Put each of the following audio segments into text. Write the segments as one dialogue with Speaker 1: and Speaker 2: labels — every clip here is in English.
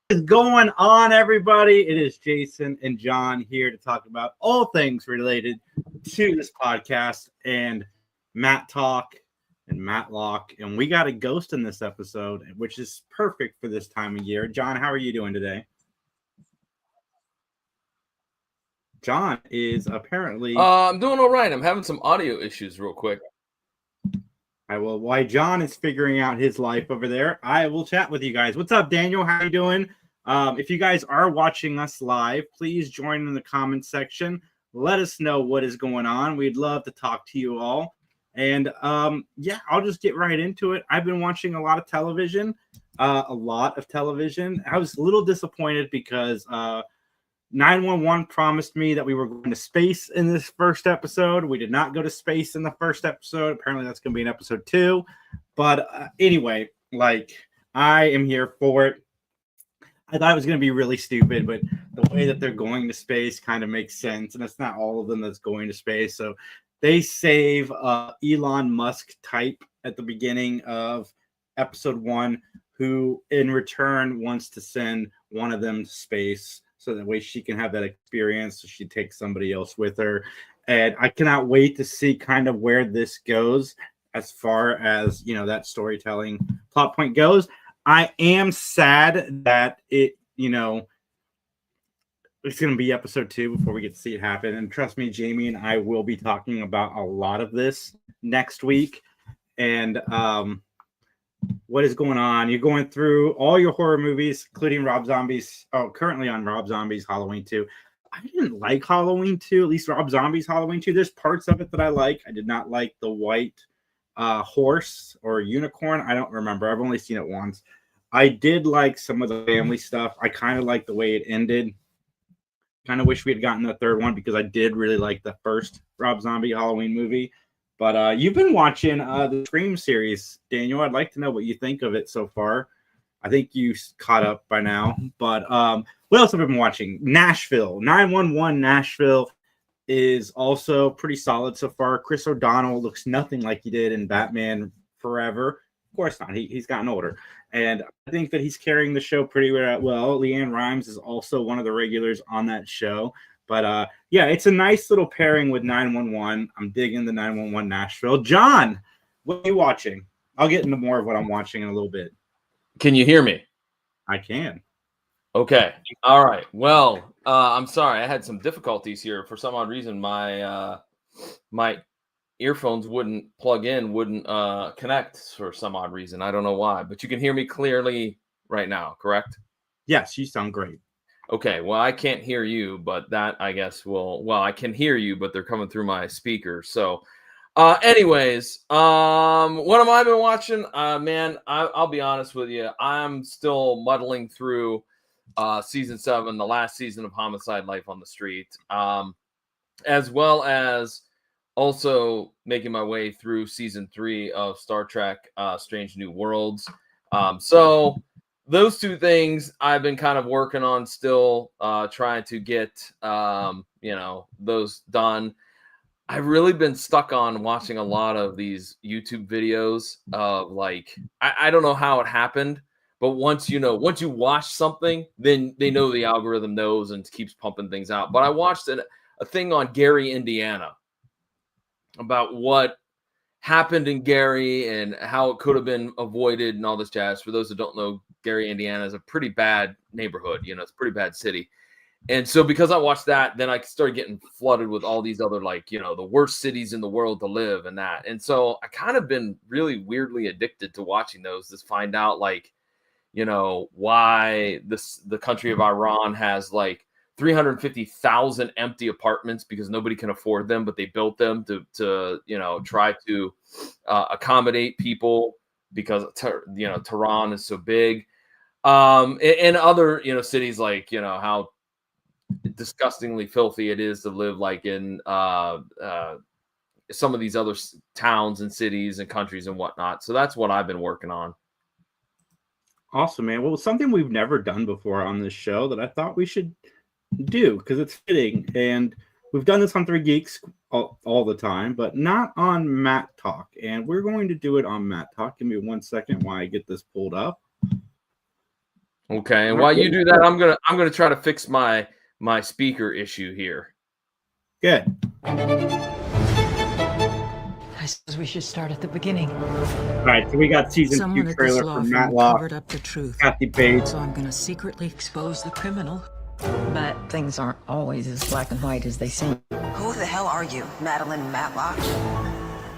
Speaker 1: What is going on, everybody? It is Jason and John here to talk about all things related to this podcast and Mattalk and Matlock. And we got a ghost in this episode, which is perfect for this time of year. John, how are you doing today? John is apparently.
Speaker 2: I'm doing all right. I'm having some audio issues real quick.
Speaker 1: While John is figuring out his life over there, I will chat with you guys. What's up, Daniel? How you doing? If you guys are watching us live, please join in the comment section. Let us know what is going on. We'd love to talk to you all. And I'll just get right into it. I've been watching a lot of television. I was a little disappointed because 911 promised me that we were going to space in this first episode. We did not go to space in the first episode. Apparently, that's going to be in episode 2. But anyway, I am here for it. I thought it was going to be really stupid, but the way that they're going to space kind of makes sense. And it's not all of them that's going to space. So they save Elon Musk type at the beginning of episode 1, who in return wants to send one of them to space. So that way she can have that experience. So she takes somebody else with her. And I cannot wait to see kind of where this goes as far as, that storytelling plot point goes. I am sad that it's going to be episode 2 before we get to see it happen. And trust me, Jamie and I will be talking about a lot of this next week. And what is going on? You're going through all your horror movies, including Rob Zombie's. Currently on Rob Zombie's Halloween 2. I didn't like Halloween 2, at least Rob Zombie's Halloween 2. There's parts of it that I like. I did not like the white horse or unicorn. I don't remember. I've only seen it once. I did like some of the family stuff. I kind of like the way it ended. Kind of wish we had gotten the third one because I did really like the first Rob Zombie Halloween movie. But you've been watching the Scream series, Daniel. I'd like to know what you think of it so far. I think you caught up by now. But what else have I been watching? Nashville. 911 Nashville is also pretty solid so far. Chris O'Donnell looks nothing like he did in Batman Forever. Of course not. He's gotten older. And I think that he's carrying the show pretty well. Leanne Rimes is also one of the regulars on that show. But it's a nice little pairing with 911. I'm digging the 911 Nashville. John, what are you watching? I'll get into more of what I'm watching in a little bit.
Speaker 2: Can you hear me?
Speaker 1: I can.
Speaker 2: Okay. All right. Well, I'm sorry. I had some difficulties here. For some odd reason, my earphones wouldn't connect for some odd reason. I don't know why, but you can hear me clearly right now, correct?
Speaker 1: Yes, you sound great.
Speaker 2: Okay, well, I can't hear you, but that, I guess, I can hear you, but they're coming through my speakers. So, anyways, what have I been watching? Man, I'll be honest with you. I'm still muddling through season 7, the last season of Homicide: Life on the Street, as well as also making my way through season 3 of Star Trek: Strange New Worlds. So those two things I've been kind of working on still, trying to get, those done. I've really been stuck on watching a lot of these YouTube videos of I don't know how it happened, but once you watch something, then they know the algorithm knows and keeps pumping things out. But I watched a thing on Gary, Indiana about what happened in Gary and how it could have been avoided and all this jazz. For those who don't know, Gary, Indiana is a pretty bad neighborhood. It's a pretty bad city. And so because I watched that, then I started getting flooded with all these other, the worst cities in the world to live and that. And so I kind of been really weirdly addicted to watching those to find out, why the country of Iran has 350,000 empty apartments because nobody can afford them, but they built them to try to accommodate people because Tehran is so big. And other cities how disgustingly filthy it is to live in some of these other towns and cities and countries and whatnot. So that's what I've been working on.
Speaker 1: Awesome, man. Well, something we've never done before on this show that I thought we should do because it's fitting, and we've done this on 3 Geeks all the time, but not on Mattalk, and we're going to do it on Mattalk. Give me 1 second while I get this pulled up.
Speaker 2: Okay, and while you do that, I'm gonna try to fix my speaker issue here.
Speaker 1: Good.
Speaker 3: I suppose we should start at the beginning.
Speaker 1: All right, so we got season
Speaker 3: Someone
Speaker 1: 2
Speaker 3: at this
Speaker 1: trailer
Speaker 3: law
Speaker 1: from
Speaker 3: firm
Speaker 1: Matlock,
Speaker 3: covered up the truth.
Speaker 1: Kathy Bates.
Speaker 3: So I'm going to secretly expose the criminal. But things aren't always as black and white as they seem.
Speaker 4: Who the hell are you, Madeline Matlock?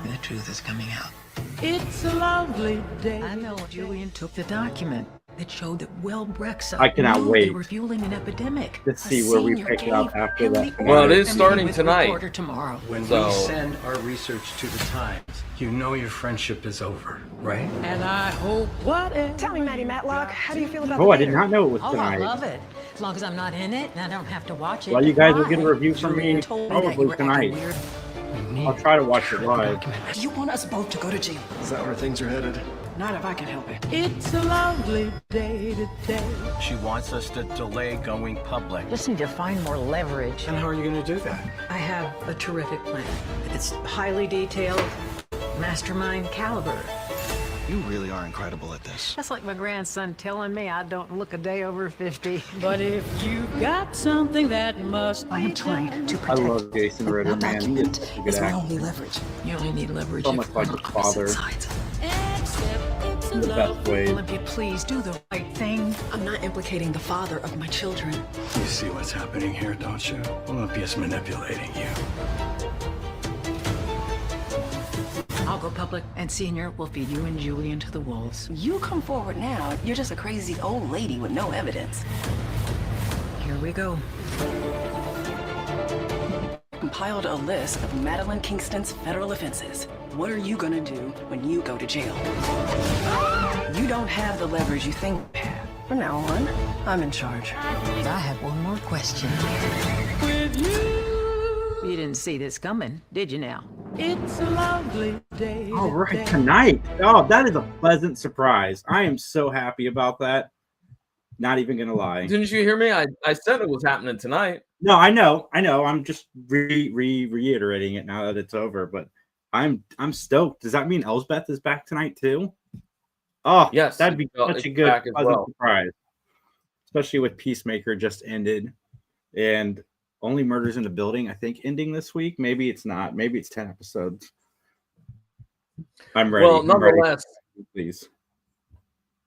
Speaker 3: The truth is coming out. It's a lovely day. I know Julian took the document that showed that Brexa
Speaker 1: I cannot
Speaker 3: knew
Speaker 1: wait
Speaker 3: they were fueling an epidemic.
Speaker 1: Let's see where we pick it up after that.
Speaker 2: Well, it is starting tonight.
Speaker 3: Tomorrow.
Speaker 5: When
Speaker 2: So-
Speaker 5: we send our research to the Times, you know your friendship is over, right?
Speaker 3: And I hope whatever.
Speaker 4: Tell me, Maddie Matlock, how do you feel about
Speaker 1: Oh,
Speaker 4: the
Speaker 1: I did
Speaker 4: theater?
Speaker 1: not know it was
Speaker 3: Oh, I
Speaker 1: tonight.
Speaker 3: love it. As long as I'm not in it and I don't have to watch it.
Speaker 1: Well, you guys will get a
Speaker 3: Why?
Speaker 1: review from me
Speaker 3: Julian told me that you
Speaker 1: probably
Speaker 3: were acting
Speaker 1: tonight.
Speaker 3: weird.
Speaker 1: I'll try to watch it live.
Speaker 4: You want us both to go to jail?
Speaker 5: Is that where things are headed?
Speaker 4: Not if I can help it.
Speaker 3: It's a lovely day today.
Speaker 5: She wants us to delay going public.
Speaker 3: Just need to find more leverage.
Speaker 5: And how are you going to do that?
Speaker 3: I have a terrific plan. It's highly detailed, mastermind caliber.
Speaker 5: You really are incredible at this.
Speaker 6: That's like my grandson telling me I don't look a day over 50.
Speaker 3: But if you got something that must
Speaker 4: I am trying to
Speaker 1: I
Speaker 4: protect.
Speaker 1: love Jason Ritter,
Speaker 4: That
Speaker 1: man. He is
Speaker 4: document
Speaker 1: such a good
Speaker 4: is my
Speaker 1: actor.
Speaker 4: only leverage.
Speaker 3: You only need leverage
Speaker 1: So
Speaker 3: if
Speaker 1: much
Speaker 3: we're
Speaker 1: like
Speaker 3: on
Speaker 1: his
Speaker 3: opposite
Speaker 1: father.
Speaker 3: sides. Except
Speaker 1: In the best way.
Speaker 3: Olympia, please do the right thing.
Speaker 4: I'm not implicating the father of my children.
Speaker 5: You see what's happening here, don't you? Olympia's manipulating you.
Speaker 3: I'll go public, and Senior will feed you and Julian to the wolves.
Speaker 4: You come forward now, you're just a crazy old lady with no evidence.
Speaker 3: Here we go.
Speaker 4: Compiled a list of Madeline Kingston's federal offenses. What are you gonna do when you go to jail? You don't have the leverage you think you have. From now on, I'm in charge.
Speaker 3: I have one more question. With you didn't see this coming, did you now? It's a lovely day.
Speaker 1: All right, tonight. Oh, that is a pleasant surprise. I am so happy about that. Not even gonna lie.
Speaker 2: Didn't you hear me? I said it was happening tonight.
Speaker 1: No, I know. I'm just reiterating it now that it's over. But I'm stoked. Does that mean Elsbeth is back tonight too? Oh,
Speaker 2: Yes,
Speaker 1: that'd be
Speaker 2: well,
Speaker 1: such a
Speaker 2: it's
Speaker 1: good
Speaker 2: back as
Speaker 1: pleasant
Speaker 2: well.
Speaker 1: surprise. Especially with Peacemaker just ended, and Only Murders in the Building, I think, ending this week. Maybe it's not. Maybe it's 10 episodes. I'm ready.
Speaker 2: Well,
Speaker 1: I'm ready.
Speaker 2: nonetheless,
Speaker 1: Please.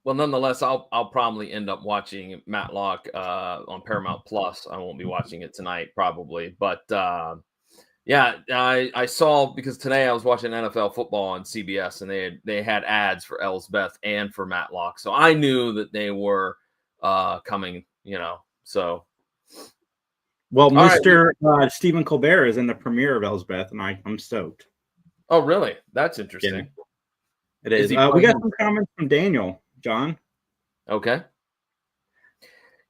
Speaker 2: I'll probably end up watching Matlock on Paramount Plus. I won't be watching it tonight, probably, but yeah, I saw, because today I was watching NFL football on CBS, and they had ads for Elsbeth and for Matlock, so I knew that they were coming. So.
Speaker 1: Well,
Speaker 2: All
Speaker 1: Mr. Stephen Colbert is in the premiere of Elsbeth, and I'm stoked.
Speaker 2: Oh, really? That's interesting.
Speaker 1: It is.
Speaker 2: Is he
Speaker 1: We got
Speaker 2: playing-
Speaker 1: some comments from Daniel, John.
Speaker 2: Okay.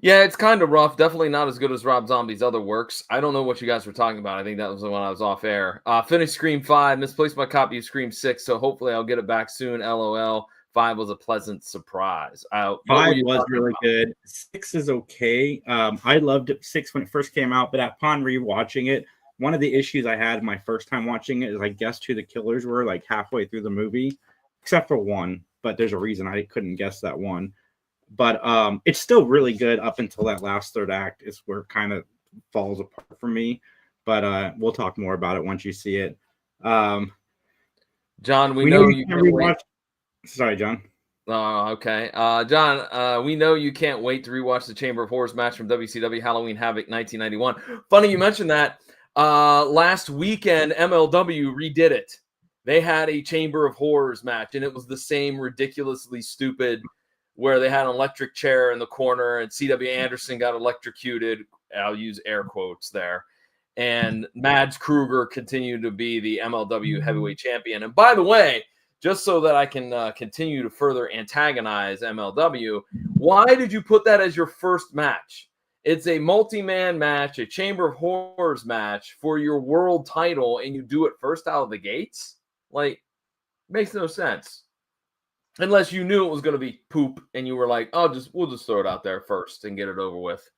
Speaker 2: Yeah, it's kind of rough. Definitely not as good as Rob Zombie's other works. I don't know what you guys were talking about. I think that was when I was off air. Finished Scream 5, misplaced my copy of Scream 6, so hopefully I'll get it back soon. LOL. 5 was a pleasant surprise. What were
Speaker 1: 5
Speaker 2: you
Speaker 1: was
Speaker 2: talking
Speaker 1: really
Speaker 2: about?
Speaker 1: good. 6 is okay. I loved 6 when it first came out, but upon rewatching it, one of the issues I had my first time watching it is I guessed who the killers were like halfway through the movie, except for one. But there's a reason I couldn't guess that one. But it's still really good up until that last third act is where it kind of falls apart for me. But we'll talk more about it once you see it.
Speaker 2: John, we know you
Speaker 1: can
Speaker 2: can't wait.
Speaker 1: rewatch. Sorry, John.
Speaker 2: Oh, okay. John, we know you can't wait to rewatch the Chamber of Horrors match from WCW Halloween Havoc 1991. Funny you mentioned that. Last weekend, MLW redid it. They had a Chamber of Horrors match, and it was the same ridiculously stupid, where they had an electric chair in the corner, and C.W. Anderson got electrocuted. I'll use air quotes there. And Mads Kruger continued to be the MLW heavyweight champion. And by the way, just so that I can continue to further antagonize MLW, why did you put that as your first match? It's a multi-man match, a Chamber of Horrors match for your world title, and you do it first out of the gates? Like, makes no sense. Unless you knew it was going to be poop, and you were like, we'll just throw it out there first and get it over with.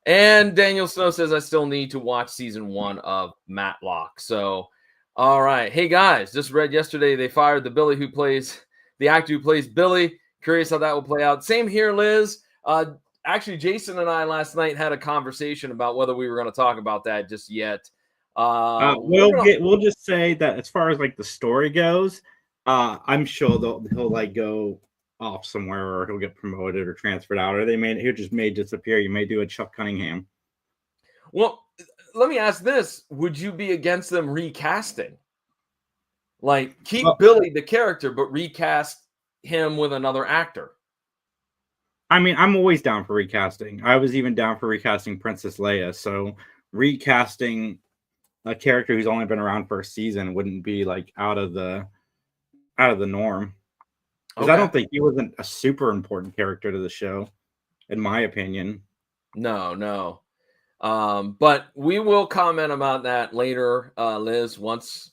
Speaker 2: And Daniel Snow says, I still need to watch season 1 of Matlock. So, all right. Hey, guys, just read yesterday they fired the actor who plays Billy. Curious how that will play out. Same here, Liz. Actually, Jason and I last night had a conversation about whether we were going to talk about that just yet.
Speaker 1: We'll just say that as far as like the story goes, I'm sure he'll like go off somewhere, or he'll get promoted or transferred out, or he'll just may disappear. You may do a Chuck Cunningham.
Speaker 2: Well, let me ask this: would you be against them recasting? Like, keep Billy the character, but recast him with another actor.
Speaker 1: I mean, I'm always down for recasting. I was even down for recasting Princess Leia. So recasting a character who's only been around for a season wouldn't be like out of the norm. Because I don't think he wasn't a super important character to the show, in my opinion.
Speaker 2: No. But we will comment about that later, Liz, once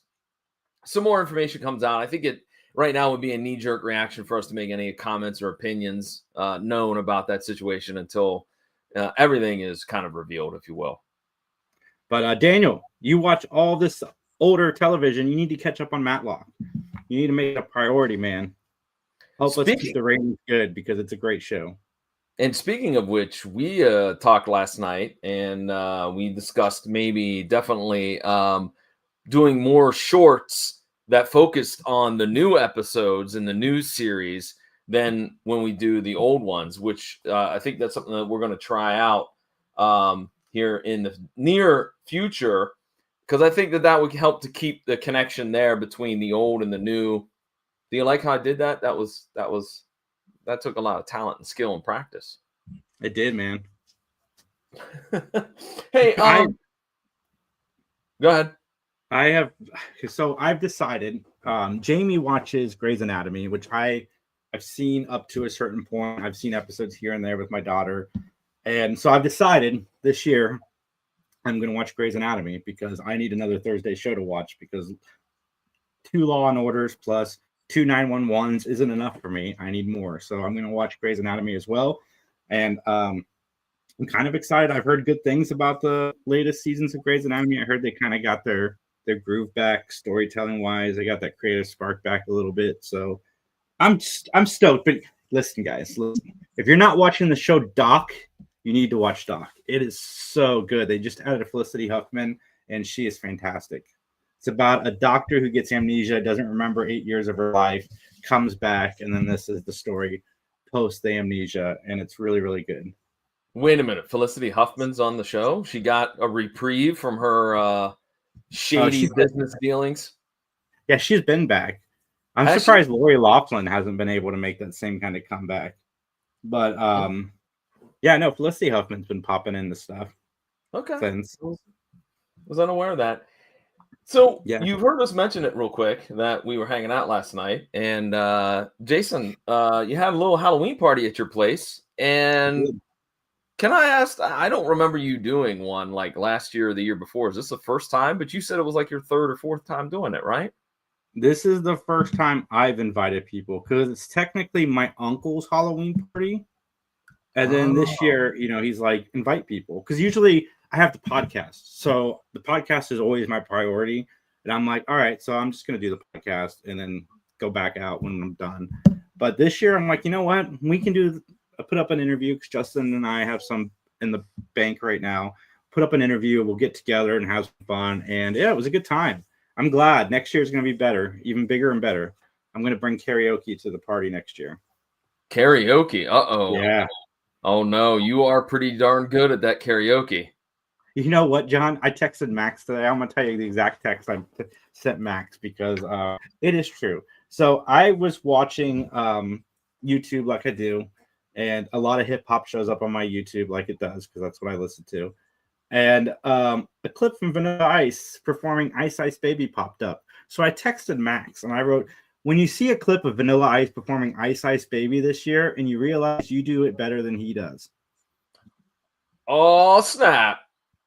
Speaker 2: some more information comes out. I think it right now would be a knee-jerk reaction for us to make any comments or opinions known about that situation until everything is kind of revealed, if you will.
Speaker 1: But Daniel, you watch all this older television. You need to catch up on Matlock. You need to make it a priority, man. Help us keep the ratings good, because it's a great show.
Speaker 2: And speaking of which, we talked last night, and we discussed definitely doing more shorts that focused on the new episodes in the new series than when we do the old ones, which I think that's something that we're going to try out here in the near future, because I think that would help to keep the connection there between the old and the new. Do you like how I did that? That took a lot of talent and skill and practice.
Speaker 1: It did, man.
Speaker 2: Hey, go ahead.
Speaker 1: I've decided. Jamie watches Grey's Anatomy, which I've seen up to a certain point. I've seen episodes here and there with my daughter, and so I've decided this year I'm going to watch Grey's Anatomy, because I need another Thursday show to watch, because 2 Law and Orders plus 2 911s isn't enough for me. I need more. So I'm going to watch Grey's Anatomy as well. And I'm kind of excited. I've heard good things about the latest seasons of Grey's Anatomy. I heard they kind of got their groove back, storytelling wise. They got that creative spark back a little bit. So I'm stoked. But listen, guys, if you're not watching the show Doc, you need to watch Doc. It is so good. They just added Felicity Huffman, and she is fantastic. It's about a doctor who gets amnesia, doesn't remember 8 years of her life, comes back, and then this is the story post the amnesia, and it's really, really good.
Speaker 2: Wait a minute. Felicity Huffman's on the show? She got a reprieve from her shady business dealings?
Speaker 1: Yeah, she's been back. I'm surprised Lori Loughlin hasn't been able to make that same kind of comeback. But, yeah, no, Felicity Huffman's been popping into stuff.
Speaker 2: Okay.
Speaker 1: Since.
Speaker 2: Was unaware of that. So
Speaker 1: yeah.
Speaker 2: You've heard us mention it real quick that we were hanging out last night, and Jason, you had a little Halloween party at your place. And can I ask? I don't remember you doing one like last year or the year before. Is this the first time? But you said it was like your third or fourth time doing it, right?
Speaker 1: This is the first time I've invited people, because it's technically my uncle's Halloween party. And then this year, he's like, invite people, because usually I have the podcast. So the podcast is always my priority. And I'm like, all right, so I'm just going to do the podcast and then go back out when I'm done. But this year I'm like, you know what? We can put up an interview, because Justin and I have some in the bank right now. Put up an interview. We'll get together and have some fun. And yeah, it was a good time. I'm glad next year is going to be better, even bigger and better. I'm going to bring karaoke to the party next year.
Speaker 2: Karaoke? Uh-oh.
Speaker 1: Yeah.
Speaker 2: Oh, no. You are pretty darn good at that karaoke.
Speaker 1: You know what, John? I texted Max today. I'm going to tell you the exact text I sent Max, because it is true. So I was watching YouTube like I do, and a lot of hip hop shows up on my YouTube like it does, because that's what I listen to. And a clip from Vanilla Ice performing Ice Ice Baby popped up. So I texted Max and I wrote, when you see a clip of Vanilla Ice performing Ice Ice Baby this year and you realize you do it better than he does.
Speaker 2: Oh, snap.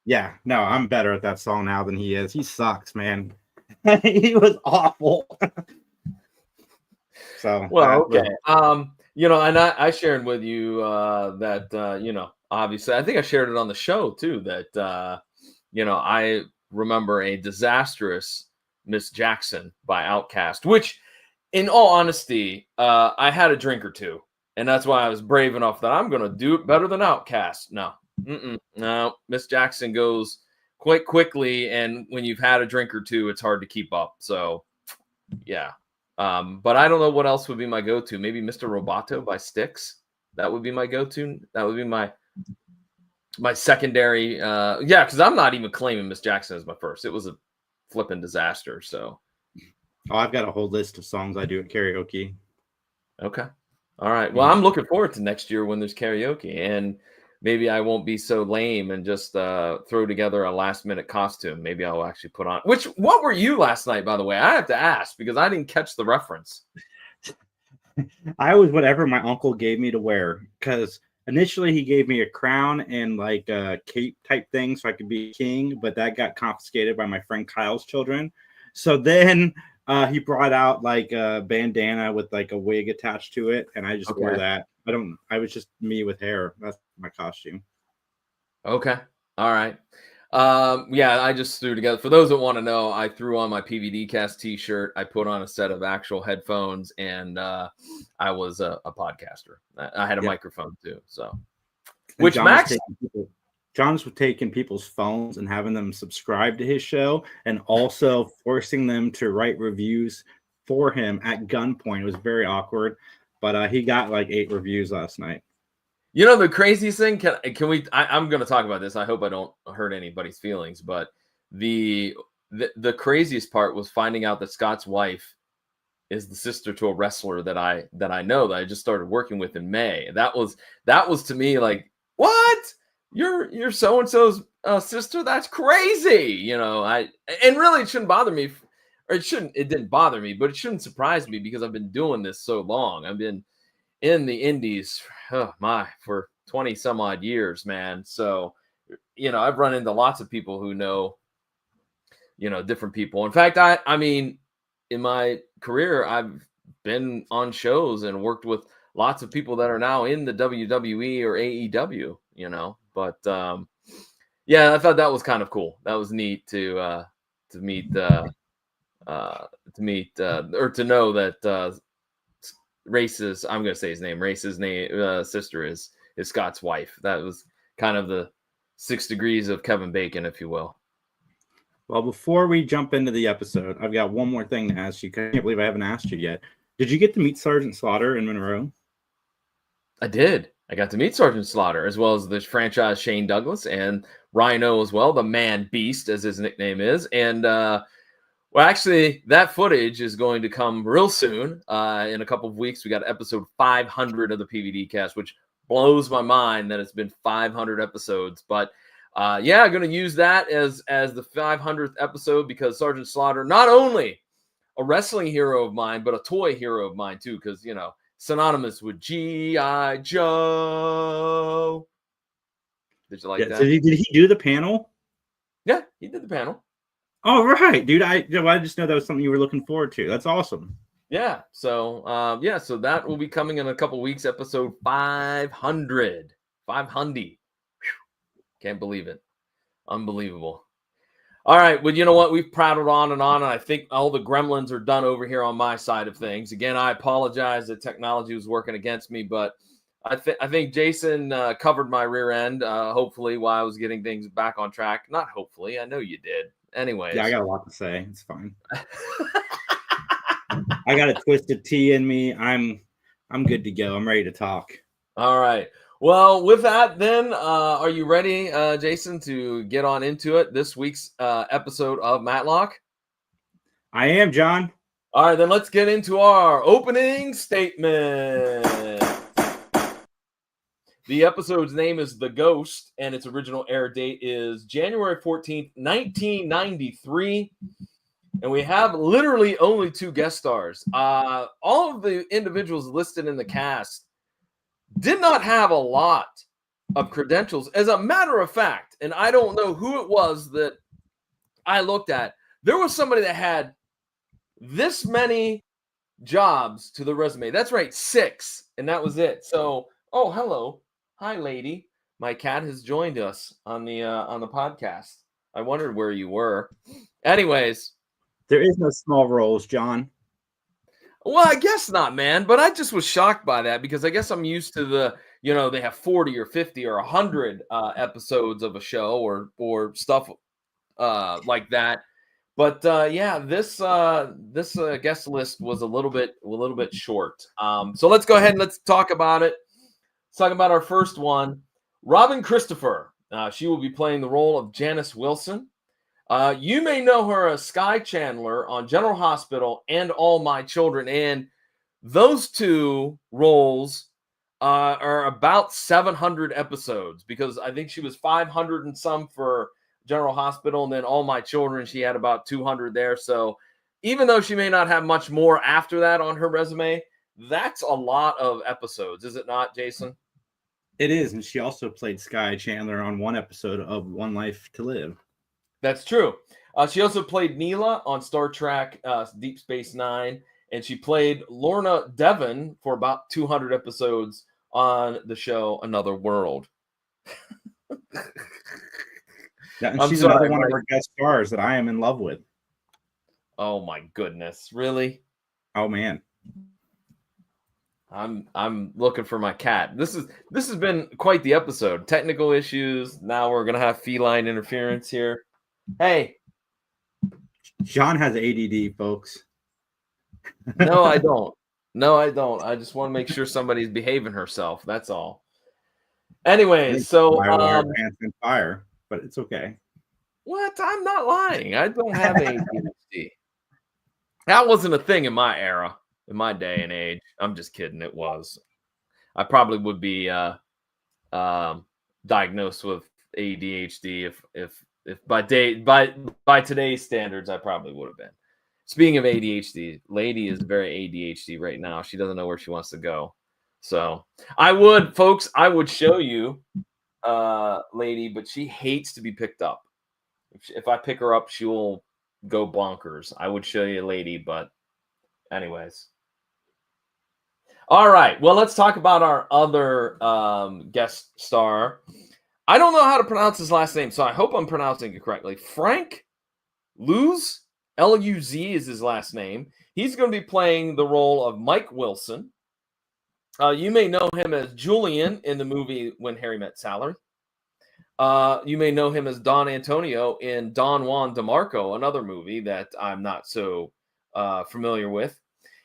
Speaker 1: Yeah, no, I'm better at that song now than he is. He sucks, man. He was awful. So,
Speaker 2: well, okay. And I shared with you that, obviously, I think I shared it on the show too, that, I remember a disastrous Miss Jackson by Outkast, which in all honesty, I had a drink or two. And that's why I was brave enough that I'm going to do it better than Outcast. No, no. Miss Jackson goes quite quickly, and when you've had a drink or two, it's hard to keep up. So, yeah. But I don't know what else would be my go-to. Maybe Mr. Roboto by Styx. That would be my go-to. That would be my secondary. Yeah, because I'm not even claiming Miss Jackson as my first. It was a flipping disaster. So,
Speaker 1: I've got a whole list of songs I do at karaoke.
Speaker 2: okay. All right. Well, I'm looking forward to next year when there's karaoke, and maybe I won't be so lame and just throw together a last-minute costume. Maybe I'll actually put on. What were you last night, by the way? I have to ask because I didn't catch the reference.
Speaker 1: I was whatever my uncle gave me to wear, because initially he gave me a crown and like a cape type thing so I could be king, but that got confiscated by my friend Kyle's children. So then he brought out like a bandana with like a wig attached to it, and I just wore that. I was just me with hair. That's my costume.
Speaker 2: Okay. All right. Yeah, I just threw together. For those that want to know, I threw on my PVD cast t-shirt. I put on a set of actual headphones, and I was a podcaster. I had a microphone too. So, which
Speaker 1: John's taking people's phones and having them subscribe to his show, and also forcing them to write reviews for him at gunpoint. It was very awkward, but he got like 8 reviews last night.
Speaker 2: You know, the craziest thing, can we, I'm going to talk about this. I hope I don't hurt anybody's feelings, but the craziest part was finding out that Scott's wife is the sister to a wrestler that I know that I just started working with in May. That was to me like, what? You're so-and-so's sister? That's crazy. You know, and really it shouldn't bother me, or it didn't bother me, but it shouldn't surprise me because I've been doing this so long. I've been in the indies for 20 some odd years, man. So, you know, I've run into lots of people who know, you know, different people. In fact, I mean, in my career, I've been on shows and worked with lots of people that are now in the WWE or AEW, you know, but yeah, I thought that was kind of cool. That was neat to meet or to know that Race's, I'm going to say his name, Race's sister is Scott's wife. That was kind of the 6 degrees of Kevin Bacon, if you will.
Speaker 1: Well, before we jump into the episode, I've got one more thing to ask you. I can't believe I haven't asked you yet. Did you get to meet Sergeant Slaughter in Monroe?
Speaker 2: I did. I got to meet Sergeant Slaughter, as well as the franchise Shane Douglas and Rhino as well, the Man Beast, as his nickname is. And, well, actually, that footage is going to come real soon. In a couple of weeks, we got episode 500 of the PVD cast, which blows my mind that it's been 500 episodes. But, yeah, I'm going to use that as the 500th episode because Sergeant Slaughter, not only a wrestling hero of mine, but a toy hero of mine, too, because, you know, synonymous with G.I. Joe. Did you like that?
Speaker 1: Did he do the panel?
Speaker 2: Yeah, he did the panel.
Speaker 1: Oh, right, dude. I just know that was something you were looking forward to. That's awesome.
Speaker 2: Yeah. So, so that will be coming in a couple weeks, episode 500. 500. Whew. Can't believe it. Unbelievable. All right. Well, you know what? We've prattled on, and I think all the gremlins are done over here on my side of things. Again, I apologize that technology was working against me, but I think Jason covered my rear end, hopefully, while I was getting things back on track. Not hopefully. I know you did. Anyways.
Speaker 1: Yeah, I got a lot to say. It's fine. I got a twisted tea in me. I'm good to go. I'm ready to talk.
Speaker 2: All right. Well, with that, then, are you ready, Jason, to get on into it? This week's episode of Matlock?
Speaker 1: I am, John.
Speaker 2: All right, then let's get into our opening statement. The episode's name is The Ghost, and its original air date is January 14th, 1993. And we have literally only 2 guest stars. All of the individuals listed in the cast did not have a lot of credentials. As a matter of fact, and I don't know who it was that I looked at, there was somebody that had this many jobs to the resume. That's right, 6, and that was it. So, oh, hello. Hi, lady. My cat has joined us on the podcast. I wondered where you were. Anyways.
Speaker 1: There is no small roles, John.
Speaker 2: Well, I guess not, man. But I just was shocked by that because I guess I'm used to they have 40 or 50 or 100 episodes of a show or stuff like that. But yeah, this guest list was a little bit short. So let's go ahead and let's talk about it. Let's talk about our first one, Robin Christopher. She will be playing the role of Janice Wilson. You may know her as Sky Chandler on General Hospital and All My Children, and those two roles are about 700 episodes because I think she was 500 and some for General Hospital, and then All My Children, she had about 200 there. So even though she may not have much more after that on her resume, that's a lot of episodes, is it not, Jason?
Speaker 1: It is, and she also played Sky Chandler on one episode of One Life to Live.
Speaker 2: That's true. She also played Neela on Star Trek Deep Space Nine, and she played Lorna Devon for about 200 episodes on the show Another World.
Speaker 1: Yeah, and she's another one of our guest stars that I am in love with.
Speaker 2: Oh my goodness, really?
Speaker 1: Oh man.
Speaker 2: I'm looking for my cat. This has been quite the episode. Technical issues. Now we're gonna have feline interference here. Hey.
Speaker 1: John has ADD, folks.
Speaker 2: No, I don't. No, I don't. I just want to make sure somebody's behaving herself. That's all. Anyways, so
Speaker 1: pants and fire. But it's okay.
Speaker 2: What? I'm not lying. I don't have ADHD. That wasn't a thing in my era, in my day and age. I'm just kidding. It was. I probably would be diagnosed with ADHD if by today's standards, I probably would have been. Speaking of ADHD, lady is very ADHD right now. She doesn't know where she wants to go. So I would show you. Lady, but she hates to be picked up. If I pick her up, she will go bonkers. I would show you a lady, but anyways. All right. Well, let's talk about our other guest star. I don't know how to pronounce his last name, so I hope I'm pronouncing it correctly. Frank Luz, L-U-Z is his last name. He's going to be playing the role of Mike Wilson. You may know him as Julian in the movie When Harry Met Sally. You may know him as Don Antonio in Don Juan DeMarco, another movie that I'm not so familiar with.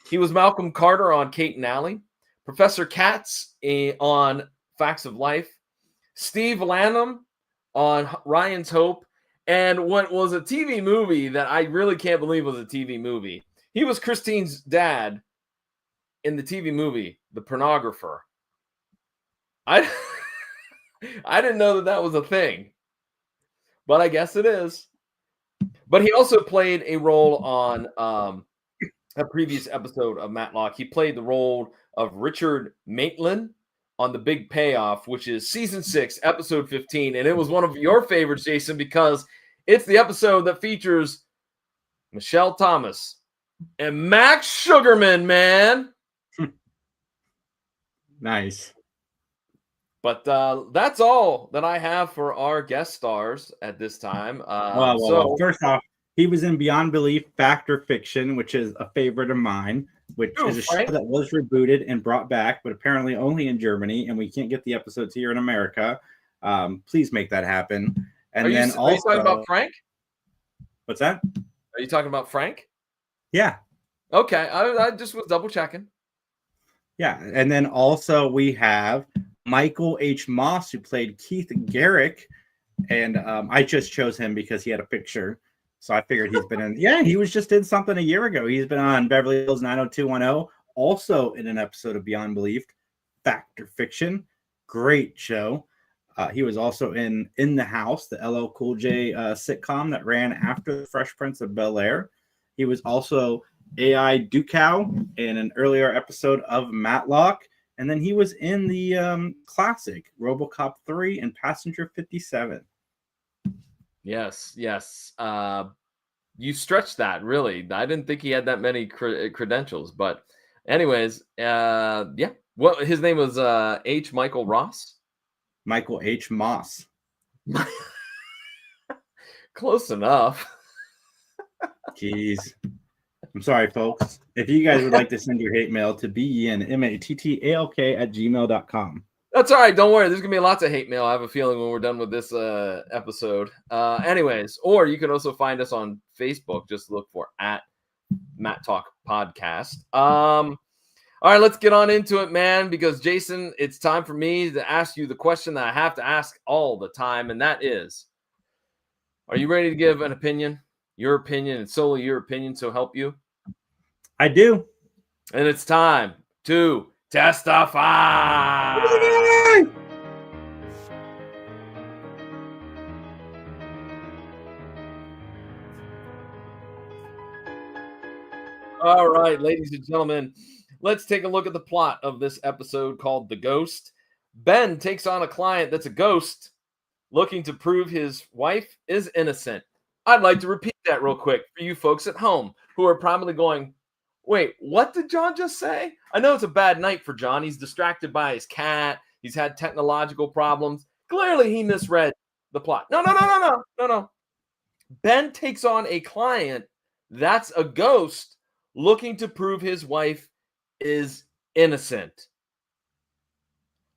Speaker 2: He was Malcolm Carter on Kate and Alley, Professor Katz on Facts of Life, Steve Lanham on Ryan's Hope, and what was a TV movie that I really can't believe was a TV movie. He was Christine's dad in the TV movie, The Pornographer. I didn't know that was a thing, but I guess it is. But he also played a role on a previous episode of Matlock. He played the role of Richard Maitland on The Big Payoff, which is season 6, episode 15. And it was one of your favorites, Jason, because it's the episode that features Michelle Thomas and Max Sugarman, man.
Speaker 1: Nice.
Speaker 2: But that's all that I have for our guest stars at this time.
Speaker 1: Well, first off, he was in Beyond Belief, Fact or Fiction, which is a favorite of mine, which is a show that was rebooted and brought back, but apparently only in Germany, and we can't get the episodes here in America. Please make that happen. And are you
Speaker 2: talking about Frank?
Speaker 1: What's that?
Speaker 2: Are you talking about Frank?
Speaker 1: Yeah.
Speaker 2: Okay, I just was double checking.
Speaker 1: Yeah, and then also we have Michael H. Moss, who played Keith Garrick, and I just chose him because he had a picture, so I figured he's been in. Yeah, he was just in something a year ago. He's been on Beverly Hills 90210, also in an episode of Beyond Belief, Fact or Fiction, great show. He was also in the House, the LL Cool J sitcom that ran after the Fresh Prince of Bel-Air. He was also AI Dukow in an earlier episode of Matlock. And then he was in the classic RoboCop 3 and Passenger 57.
Speaker 2: Yes. You stretched that, really. I didn't think he had that many credentials. But anyways, yeah. Well, his name was H. Michael Ross?
Speaker 1: Michael H. Moss.
Speaker 2: Close enough.
Speaker 1: Jeez. I'm sorry, folks. If you guys would like to send your hate mail to benmattalk@gmail.com.
Speaker 2: That's all right. Don't worry. There's going to be lots of hate mail. I have a feeling when we're done with this episode. Anyways, or you can also find us on Facebook. Just look for @Mattalk Podcast. All right, let's get on into it, man, because Jason, it's time for me to ask you the question that I have to ask all the time, and that is, are you ready to give an opinion? Your opinion, and solely your opinion, so help you?
Speaker 1: I do.
Speaker 2: And it's time to testify. All right, ladies and gentlemen, let's take a look at the plot of this episode called The Ghost. Ben takes on a client that's a ghost looking to prove his wife is innocent. I'd like to repeat that real quick for you folks at home who are probably going, wait, what did John just say? I know it's a bad night for John. He's distracted by his cat. He's had technological problems. Clearly, he misread the plot. No. Ben takes on a client that's a ghost looking to prove his wife is innocent.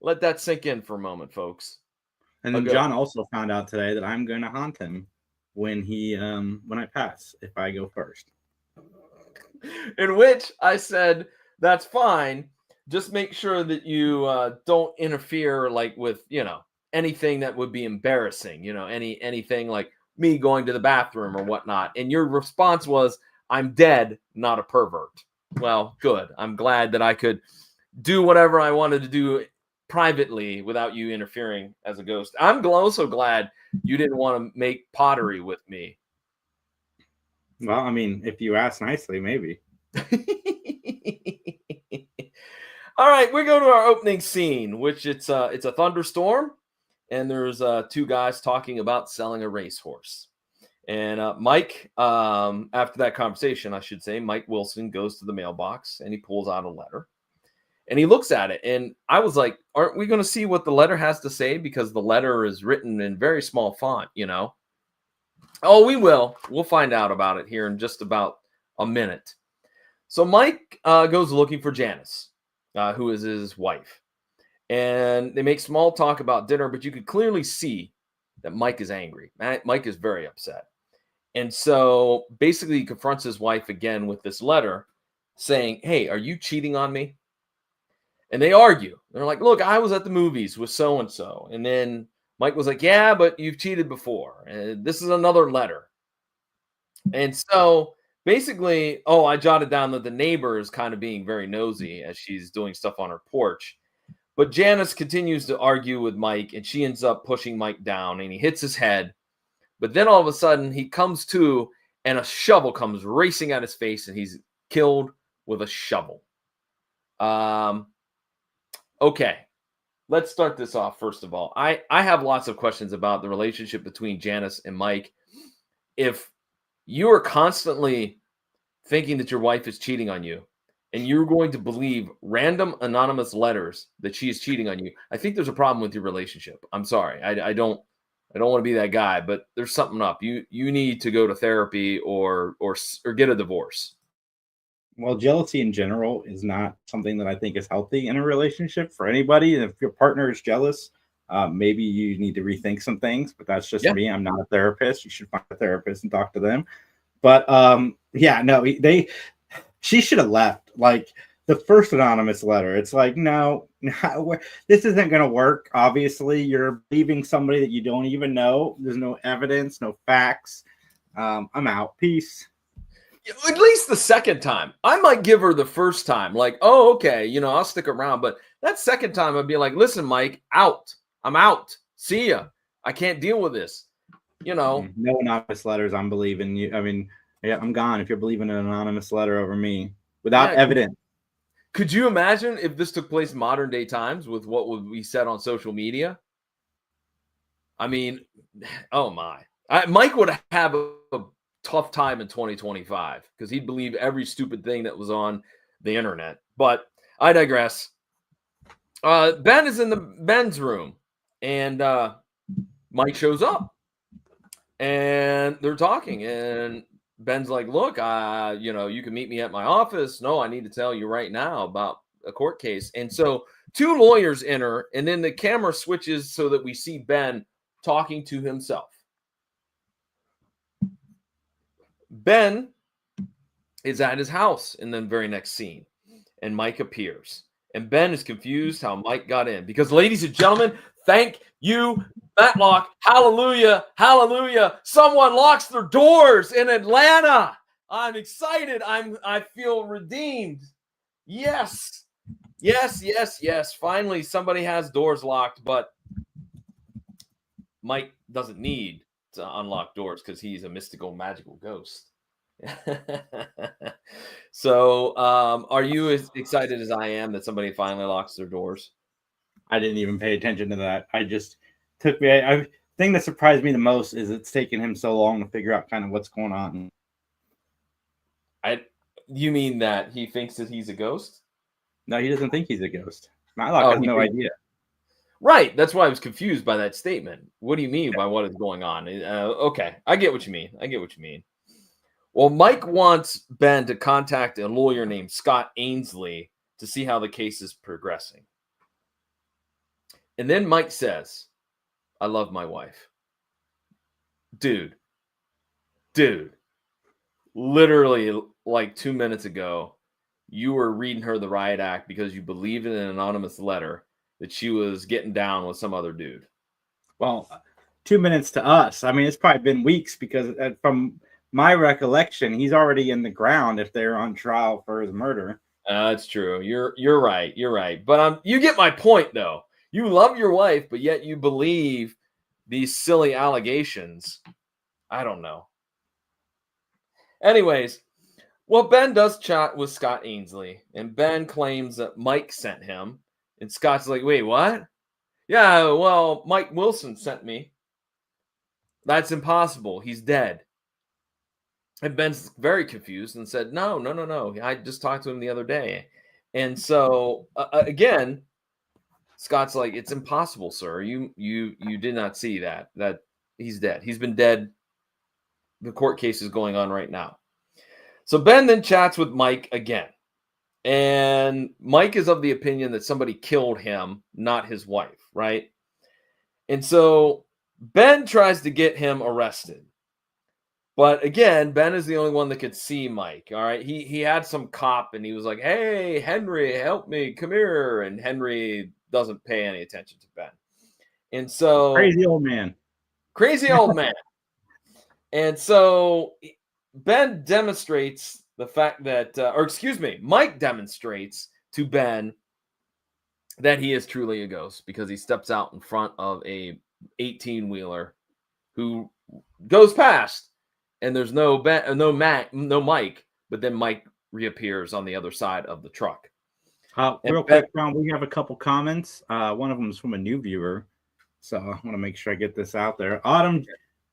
Speaker 2: Let that sink in for a moment, folks.
Speaker 1: And then John also found out today that I'm going to haunt him when I pass, if I go first.
Speaker 2: In which I said, that's fine. Just make sure that you don't interfere like with, anything that would be embarrassing, anything like me going to the bathroom or whatnot. And your response was, I'm dead, not a pervert. Well, good. I'm glad that I could do whatever I wanted to do privately without you interfering as a ghost. I'm also glad you didn't want to make pottery with me.
Speaker 1: Well, I mean, if you ask nicely, maybe.
Speaker 2: All right, we go to our opening scene, which it's a thunderstorm, and there's two guys talking about selling a racehorse. And Mike, after that conversation, I should say, Mike Wilson goes to the mailbox and he pulls out a letter. And he looks at it, and I was like, aren't we going to see what the letter has to say? Because the letter is written in very small font, Oh, we will. We'll find out about it here in just about a minute. So Mike goes looking for Janice, who is his wife. And they make small talk about dinner, but you could clearly see that Mike is angry. Mike is very upset. And so basically he confronts his wife again with this letter saying, hey, are you cheating on me? And they argue. They're like, look, I was at the movies with so-and-so. And then Mike was like, yeah, but you've cheated before. And this is another letter. And so basically, I jotted down that the neighbor is kind of being very nosy as she's doing stuff on her porch. But Janice continues to argue with Mike, and she ends up pushing Mike down, and he hits his head. But then all of a sudden, he comes to, and a shovel comes racing at his face, and he's killed with a shovel. Okay, let's start this off first of all. I have lots of questions about the relationship between Janice and Mike. If you are constantly thinking that your wife is cheating on you, and you're going to believe random anonymous letters that she is cheating on you, I think there's a problem with your relationship. I'm sorry. I don't want to be that guy, but there's something up. You need to go to therapy or get a divorce.
Speaker 1: Well, jealousy in general is not something that I think is healthy in a relationship for anybody. And if your partner is jealous, maybe you need to rethink some things, but that's just me. I'm not a therapist. You should find a therapist and talk to them. But she should have left. Like the first anonymous letter, it's like, no, this isn't going to work. Obviously, you're leaving somebody that you don't even know. There's no evidence, no facts. I'm out. Peace.
Speaker 2: At least the second time. I might give her the first time. Like, oh, okay, I'll stick around. But that second time, I'd be like, listen, Mike, out. I'm out. See ya. I can't deal with this.
Speaker 1: No anonymous letters. I'm believing you. I mean, yeah, I'm gone if you're believing an anonymous letter over me without evidence.
Speaker 2: Could you imagine if this took place in modern day times with what would be said on social media? I mean, oh my. Mike would have a tough time in 2025 because he'd believe every stupid thing that was on the internet. But I digress. Ben is in the men's room, and Mike shows up, and they're talking, and Ben's like, look, you can meet me at my office. No, I need to tell you right now about a court case. And so 2 lawyers enter, and then the camera switches so that we see Ben talking to himself. Ben is at his house in the very next scene, and Mike appears. And Ben is confused how Mike got in because, ladies and gentlemen, thank you, Matlock. Hallelujah. Hallelujah. Someone locks their doors in Atlanta. I'm excited. I feel redeemed. Yes. Yes, yes, yes. Finally, somebody has doors locked, but Mike doesn't need to unlock doors because he's a mystical, magical ghost. So, are you as excited as I am that somebody finally locks their doors?
Speaker 1: I didn't even pay attention to that. I thing that surprised me the most is it's taken him so long to figure out kind of what's going on.
Speaker 2: You mean that he thinks that he's a ghost?
Speaker 1: No, he doesn't think he's a ghost. Matlock has no idea.
Speaker 2: Right. That's why I was confused by that statement. What do you mean by what is going on? Okay. I get what you mean. Well, Mike wants Ben to contact a lawyer named Scott Ainsley to see how the case is progressing. And then Mike says, I love my wife. Dude, literally like 2 minutes ago, you were reading her the riot act because you believed in an anonymous letter that she was getting down with some other dude.
Speaker 1: Well, 2 minutes to us. I mean, it's probably been weeks because from my recollection, he's already in the ground if they're on trial for his murder.
Speaker 2: That's true. You're right. But you get my point, though. You love your wife, but yet you believe these silly allegations. I don't know. Anyways, well, Ben does chat with Scott Ainsley, and Ben claims that Mike sent him. And Scott's like, wait, what? Yeah, well, Mike Wilson sent me. That's impossible. He's dead. And Ben's very confused and said, no. I just talked to him the other day. And so, again, Scott's like, it's impossible, sir. You did not see that he's dead. He's been dead. The court case is going on right now. So Ben then chats with Mike again. And Mike is of the opinion that somebody killed him, not his wife, right? And so Ben tries to get him arrested. But again, Ben is the only one that could see Mike, all right? He had some cop, and he was like, hey, Henry, help me, come here. And Henry doesn't pay any attention to Ben. And so...
Speaker 1: Crazy old man.
Speaker 2: And so Ben demonstrates the fact that, Mike demonstrates to Ben that he is truly a ghost because he steps out in front of a 18-wheeler who goes past, and there's no Mike, but then Mike reappears on the other side of the truck.
Speaker 1: Real quick, Ron, we have a couple comments. One of them is from a new viewer, so I want to make sure I get this out there. Autumn,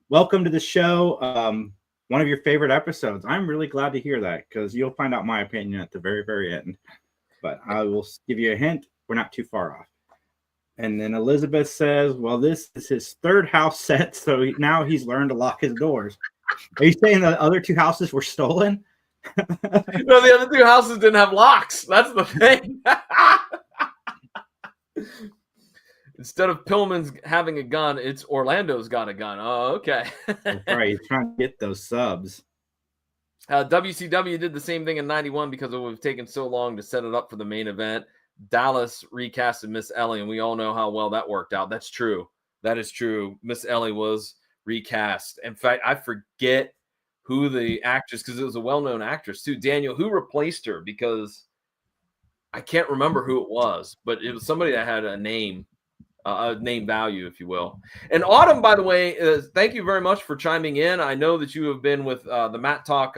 Speaker 1: welcome to the show. One of your favorite episodes. I'm really glad to hear that because you'll find out my opinion at the very, very end. But I will give you a hint. We're not too far off. And then Elizabeth says, well, this is his third house set, so now he's learned to lock his doors. Are you saying the other 2 houses were stolen?
Speaker 2: No, the other 2 houses didn't have locks. That's the thing. Instead of Pillman's having a gun, it's Orlando's got a gun. Oh, okay.
Speaker 1: That's right. He's trying to get those subs.
Speaker 2: WCW did the same thing in 91 because it would have taken so long to set it up for the main event. Dallas recasted Miss Ellie, and we all know how well that worked out. That's true. That is true. Miss Ellie was recast. In fact, I forget who the actress, because it was a well-known actress too. Daniel, who replaced her? Because I can't remember who it was, but it was somebody that had a name value, if you will. And Autumn, by the way, thank you very much for chiming in. I know that you have been with the Mattalk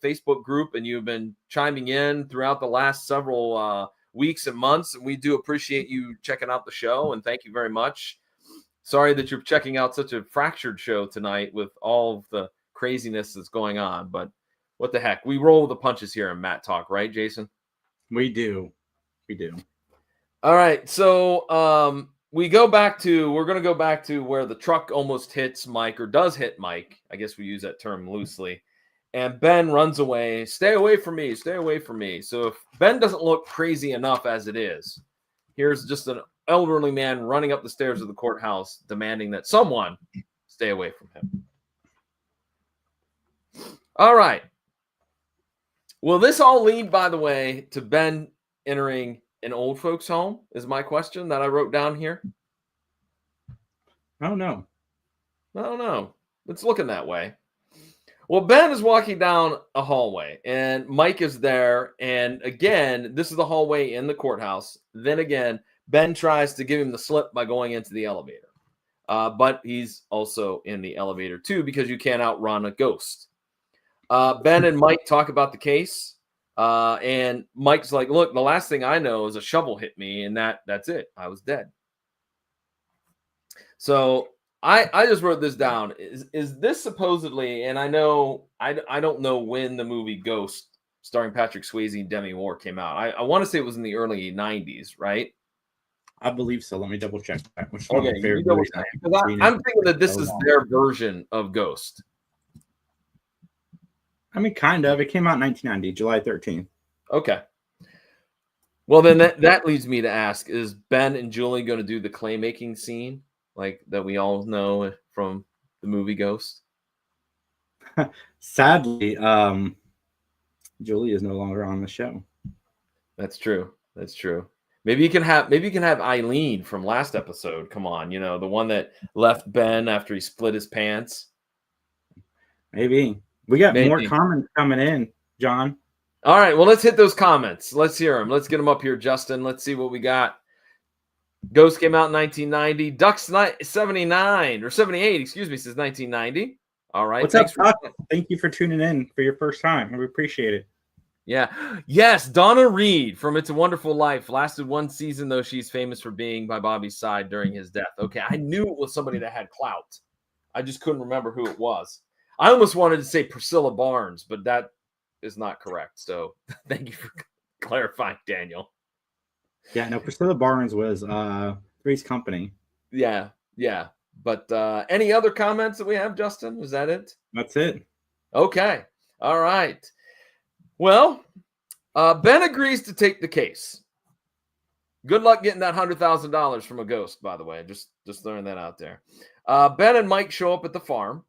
Speaker 2: Facebook group, and you've been chiming in throughout the last several weeks and months. And we do appreciate you checking out the show, and thank you very much. Sorry that you're checking out such a fractured show tonight with all of the craziness that's going on, but what the heck? We roll with the punches here in Mattalk, right, Jason?
Speaker 1: We do.
Speaker 2: All right, so we're going to go back to where the truck almost hits Mike, or does hit Mike. I guess we use that term loosely. And Ben runs away. Stay away from me. Stay away from me. So if Ben doesn't look crazy enough as it is, here's just an elderly man running up the stairs of the courthouse demanding that someone stay away from him. All right. Will this all lead, by the way, to Ben entering an old folks' home? Is my question that I wrote down here.
Speaker 1: Oh, no.
Speaker 2: I don't know. It's looking that way. Well, Ben is walking down a hallway, and Mike is there. And again, this is the hallway in the courthouse. Then again, Ben tries to give him the slip by going into the elevator. But he's also in the elevator, too, because you can't outrun a ghost. Ben and Mike talk about the case. And Mike's like, look, the last thing I know is a shovel hit me, and that's it. I was dead. So I just wrote this down. Is this supposedly, and I know I don't know when the movie Ghost starring Patrick Swayze and Demi Moore came out. I want to say it was in the early 90s, right?
Speaker 1: I believe so. Let me double check that.
Speaker 2: Okay, I'm thinking that this is their version of Ghost.
Speaker 1: I mean, kind of. It came out in 1990, July 13th.
Speaker 2: Okay. Well, then that leads me to ask, is Ben and Julie going to do the clay making scene like that we all know from the movie Ghost?
Speaker 1: Sadly, Julie is no longer on the show.
Speaker 2: That's true. That's true. Maybe you can have Eileen from last episode. Come on, the one that left Ben after he split his pants.
Speaker 1: Maybe. We got more comments coming in, John.
Speaker 2: All right, well, let's hit those comments. Let's hear them. Let's get them up here, Justin. Let's see what we got. Ghost came out in 1990. Ducks 79 or 78, excuse me, says 1990. All right.
Speaker 1: What's up, Duck? Thank you for tuning in for your first time. We appreciate it.
Speaker 2: Yeah. Yes, Donna Reed from It's a Wonderful Life lasted one season, though she's famous for being by Bobby's side during his death. Okay, I knew it was somebody that had clout. I just couldn't remember who it was. I almost wanted to say Priscilla Barnes, but that is not correct. So thank you for clarifying, Daniel.
Speaker 1: Yeah, no, Priscilla Barnes was Three's Company.
Speaker 2: Yeah. But any other comments that we have, Justin? Is that it?
Speaker 1: That's it.
Speaker 2: Okay. All right. Well, Ben agrees to take the case. Good luck getting that $100,000 from a ghost, by the way. Just throwing that out there. Ben and Mike show up at the farm.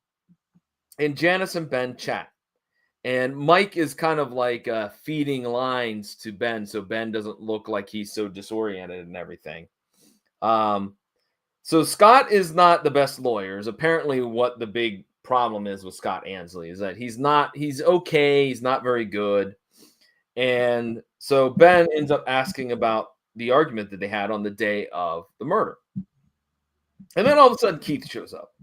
Speaker 2: And Janice and Ben chat. And Mike is kind of like feeding lines to Ben so Ben doesn't look like he's so disoriented and everything. So Scott is not the best lawyer. Is apparently what the big problem is with Scott Ansley is that he's okay. He's not very good. And so Ben ends up asking about the argument that they had on the day of the murder. And then all of a sudden Keith shows up.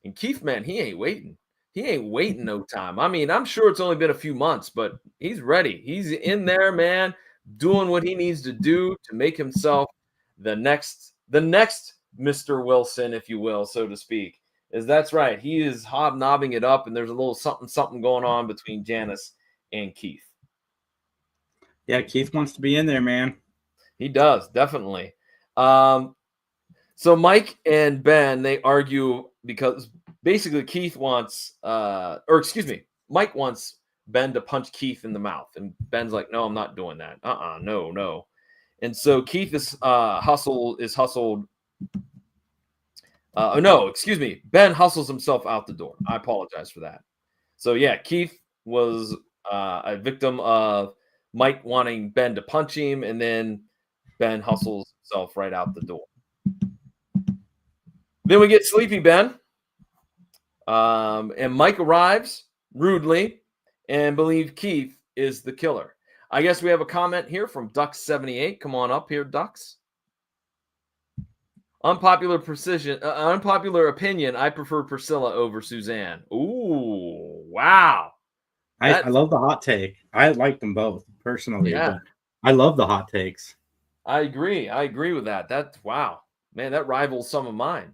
Speaker 2: And Keith, man, he ain't waiting. He ain't waiting no time. I mean, I'm sure it's only been a few months, but he's ready. He's in there, man, doing what he needs to do to make himself the next Mr. Wilson, if you will, so to speak. That's right. He is hobnobbing it up, and there's a little something going on between Janice and Keith.
Speaker 1: Yeah, Keith wants to be in there, man.
Speaker 2: He does, definitely. So Mike and Ben, they argue because basically Keith wants, Mike wants Ben to punch Keith in the mouth. And Ben's like, no, I'm not doing that. No. And so Keith is hustled. Ben hustles himself out the door. I apologize for that. So yeah, Keith was a victim of Mike wanting Ben to punch him, and then Ben hustles himself right out the door. Then we get Sleepy Ben. And Mike arrives rudely and believe Keith is the killer. I guess we have a comment here from Ducks78. Come on up here, Ducks. Unpopular opinion. I prefer Priscilla over Suzanne. Ooh, wow.
Speaker 1: I love the hot take. I like them both personally.
Speaker 2: Yeah.
Speaker 1: I love the hot takes.
Speaker 2: I agree with that. That's wow, man. That rivals some of mine.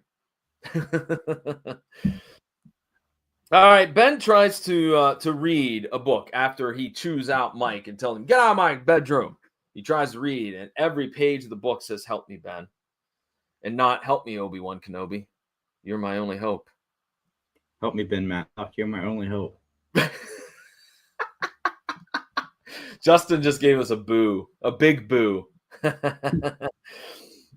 Speaker 2: All right, Ben tries to read a book after he chews out Mike and tells him, get out of my bedroom. He tries to read, and every page of the book says, help me, Ben. And not help me, Obi-Wan Kenobi. You're my only hope.
Speaker 1: Help me, Ben Matlock. You're my only hope.
Speaker 2: Justin just gave us a boo, a big boo.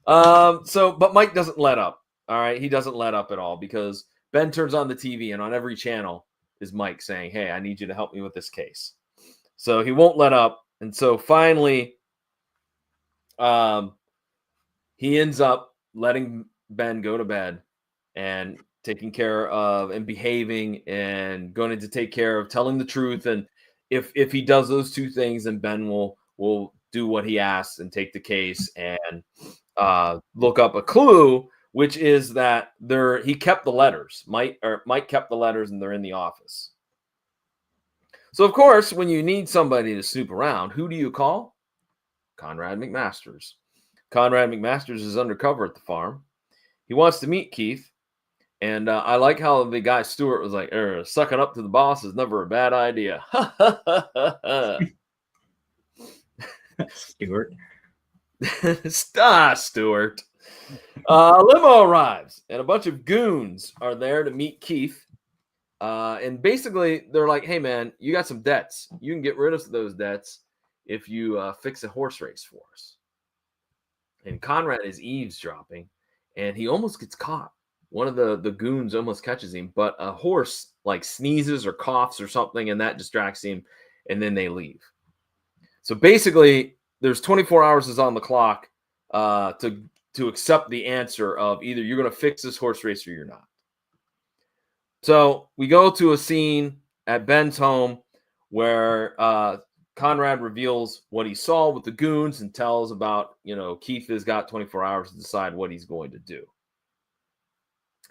Speaker 2: But Mike doesn't let up. All right, he doesn't let up at all because Ben turns on the TV, and on every channel is Mike saying, "Hey, I need you to help me with this case." So he won't let up, and so finally, he ends up letting Ben go to bed and taking care of and behaving and going to take care of telling the truth. And if he does those two things, then Ben will do what he asks and take the case and look up a clue, which is that he kept the letters. Mike kept the letters, and they're in the office. So of course, when you need somebody to snoop around, who do you call? Conrad McMasters. Conrad McMasters is undercover at the farm. He wants to meet Keith. And I like how the guy Stewart was like, sucking up to the boss is never a bad idea.
Speaker 1: Stewart.
Speaker 2: Stewart. Limo arrives, and a bunch of goons are there to meet Keith. And basically, they're like, hey, man, you got some debts. You can get rid of those debts if you fix a horse race for us. And Conrad is eavesdropping, and he almost gets caught. One of the goons almost catches him, but a horse like sneezes or coughs or something, and that distracts him, and then they leave. So basically, there's 24 hours is on the clock to accept the answer of either you're going to fix this horse race or you're not. So we go to a scene at Ben's home where Conrad reveals what he saw with the goons and tells about, Keith has got 24 hours to decide what he's going to do.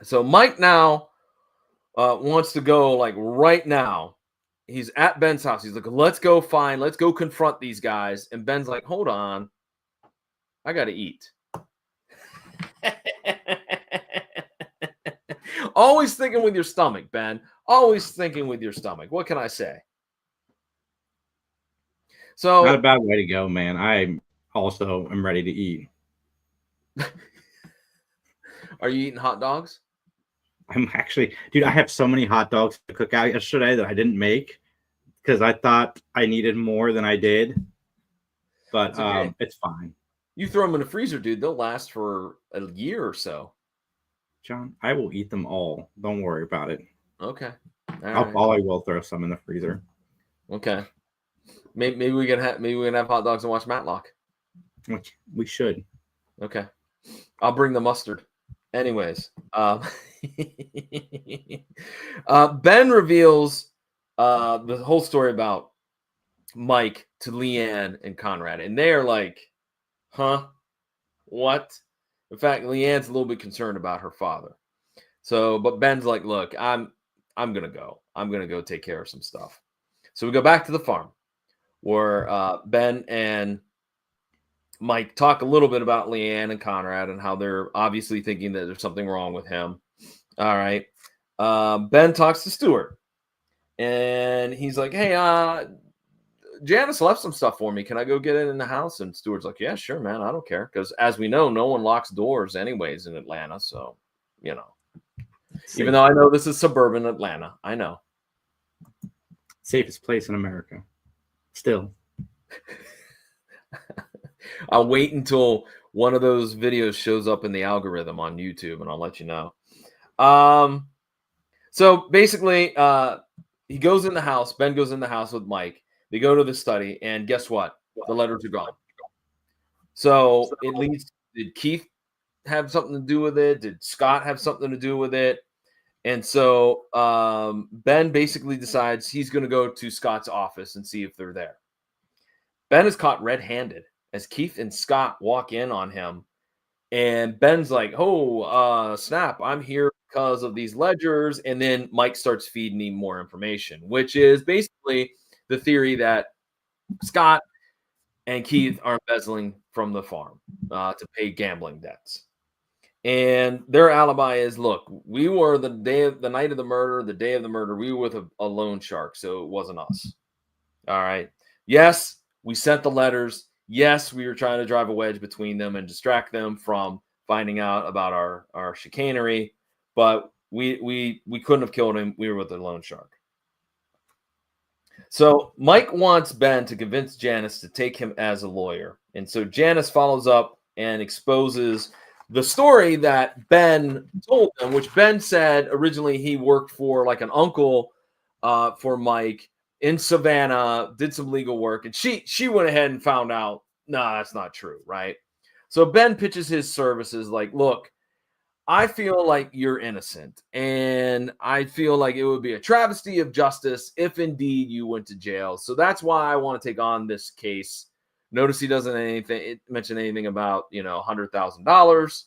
Speaker 2: So Mike now wants to go like right now. He's at Ben's house. He's like, let's go confront these guys. And Ben's like, hold on. I got to eat. Always thinking with your stomach, Ben. Always thinking with your stomach. What can I say? So
Speaker 1: not a bad way to go, man. I also am ready to eat.
Speaker 2: Are you eating hot dogs?
Speaker 1: I'm actually, dude, I have so many hot dogs to cook out yesterday that I didn't make because I thought I needed more than I did. But okay. It's fine.
Speaker 2: You throw them in the freezer, dude. They'll last for a year or so.
Speaker 1: John, I will eat them all. Don't worry about it.
Speaker 2: Okay.
Speaker 1: I will throw some in the freezer.
Speaker 2: Okay. Maybe we can have hot dogs and watch Matlock.
Speaker 1: We should.
Speaker 2: Okay. I'll bring the mustard. Anyways, Ben reveals the whole story about Mike to Leanne and Conrad, and they are like, "Huh? What?" In fact, Leanne's a little bit concerned about her father. So, but Ben's like, "Look, I'm gonna go. I'm gonna go take care of some stuff." So we go back to the farm where Ben and Mike talk a little bit about Leanne and Conrad and how they're obviously thinking that there's something wrong with him. All right. Ben talks to Stewart, and he's like, hey, Janice left some stuff for me. Can I go get it in the house? And Stewart's like, yeah, sure, man. I don't care. Because as we know, no one locks doors anyways in Atlanta. So, even though I know this is suburban Atlanta, I know.
Speaker 1: Safest place in America. Still.
Speaker 2: I'll wait until one of those videos shows up in the algorithm on YouTube, and I'll let you know. So basically, he goes in the house. Ben goes in the house with Mike. They go to the study, and guess what? The letters are gone. So it leads. Did Keith have something to do with it? Did Scott have something to do with it? And so Ben basically decides he's going to go to Scott's office and see if they're there. Ben is caught red-handed as Keith and Scott walk in on him. And Ben's like, oh, snap, I'm here because of these ledgers. And then Mike starts feeding him more information, which is basically the theory that Scott and Keith are embezzling from the farm to pay gambling debts. And their alibi is, look, we were the day of the murder, we were with a loan shark, so it wasn't us. All right. Yes, we sent the letters. Yes, we were trying to drive a wedge between them and distract them from finding out about our chicanery, but we couldn't have killed him. We were with the loan shark. So Mike wants Ben to convince Janice to take him as a lawyer. And so Janice follows up and exposes the story that Ben told them, which Ben said originally he worked for like an uncle for Mike in Savannah, did some legal work. And she went ahead and found out, nah, that's not true, right? So Ben pitches his services like, look, I feel like you're innocent, and I feel like it would be a travesty of justice if indeed you went to jail. So that's why I want to take on this case. Notice he doesn't mention anything about, $100,000.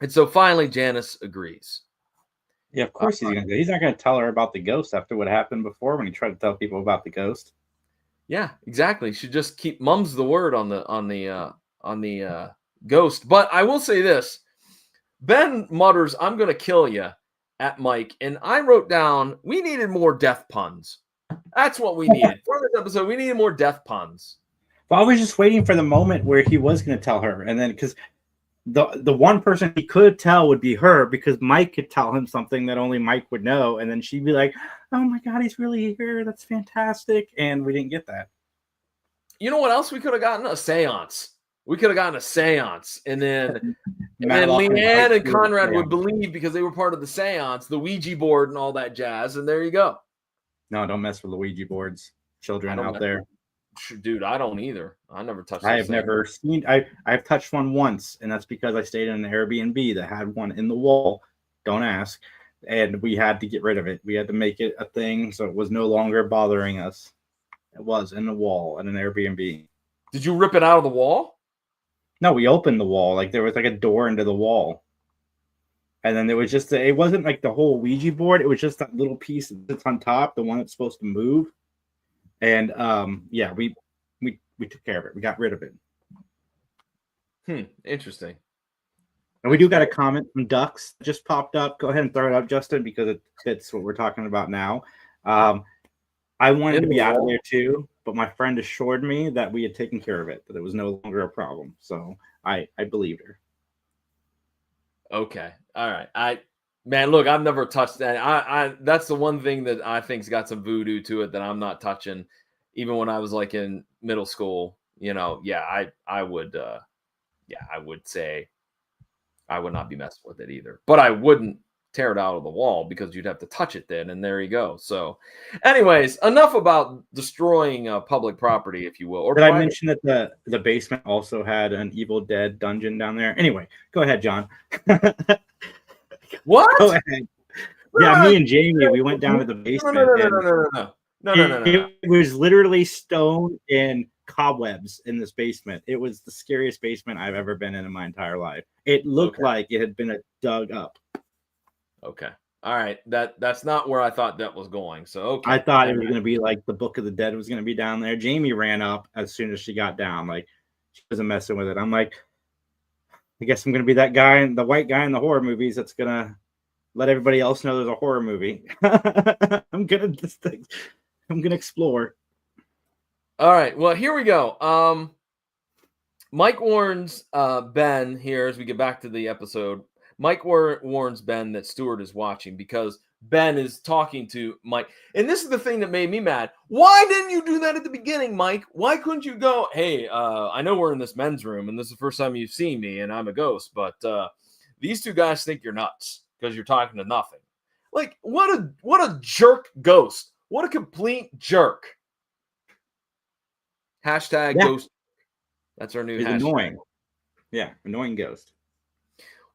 Speaker 2: And so finally Janice agrees.
Speaker 1: Yeah, of course he's gonna do. He's not gonna tell her about the ghost after what happened before when he tried to tell people about the ghost.
Speaker 2: Yeah, exactly. Should just keep mums the word on the ghost. But I will say this. Ben mutters, "I'm going to kill you," at Mike. And I wrote down, we needed more death puns. That's what we needed. For this episode, we needed more death puns.
Speaker 1: Well, I was just waiting for the moment where he was going to tell her. And then because the one person he could tell would be her, because Mike could tell him something that only Mike would know. And then she'd be like, oh my God, he's really here. That's fantastic. And we didn't get that.
Speaker 2: You know what else we could have gotten? A seance. We could have gotten a seance. And then Leanne and Conrad would believe because they were part of the seance, the Ouija board and all that jazz. And there you go.
Speaker 1: No, don't mess with the Ouija boards. Children out there.
Speaker 2: Dude, I don't either. I never touched
Speaker 1: I have never seen. I've touched one once, and that's because I stayed in an Airbnb that had one in the wall. Don't ask. And we had to get rid of it. We had to make it a thing so it was no longer bothering us. It was in the wall in an Airbnb.
Speaker 2: Did you rip it out of the wall?
Speaker 1: No, we opened the wall. Like there was like a door into the wall. And then there was just it wasn't like the whole Ouija board. It was just that little piece that's on top, the one that's supposed to move. And yeah, we took care of it. We got rid of it.
Speaker 2: Interesting.
Speaker 1: And we do got a comment from Ducks just popped up. Go ahead and throw it up, Justin, because it fits what we're talking about now. I wanted to be out of there too, but my friend assured me that we had taken care of it, that it was no longer a problem. So I believed her.
Speaker 2: Okay. All right. Man, look, I've never touched that. I that's the one thing that I think's got some voodoo to it that I'm not touching. Even when I was like in middle school, I would say I would not be messing with it either. But I wouldn't tear it out of the wall because you'd have to touch it then, and there you go. So anyways, enough about destroying public property, if you will. Or
Speaker 1: did I mention that the basement also had an Evil Dead dungeon down there? Anyway, go ahead, John.
Speaker 2: What?
Speaker 1: Go ahead. Yeah, me and Jamie, we went down to the basement.
Speaker 2: No.
Speaker 1: It was literally stone and cobwebs in this basement. It was the scariest basement I've ever been in my entire life. It looked like it had been dug up.
Speaker 2: Okay. All right. That's not where I thought that was going. So okay.
Speaker 1: I thought it was going to be like the Book of the Dead was going to be down there. Jamie ran up as soon as she got down. Like she wasn't messing with it. I'm like, I guess I'm going to be that guy, the white guy in the horror movies that's going to let everybody else know there's a horror movie. I'm going to explore.
Speaker 2: All right. Well, here we go. Mike warns Ben here as we get back to the episode. Mike warns Ben that Stuart is watching because Ben is talking to Mike. And this is the thing that made me mad. Why didn't you do that at the beginning, Mike? Why couldn't you go, hey, I know we're in this men's room and this is the first time you've seen me and I'm a ghost, but these two guys think you're nuts because you're talking to nothing. Like, what a jerk ghost. What a complete jerk. Hashtag ghost. That's our new hashtag.
Speaker 1: Annoying. Yeah, annoying ghost.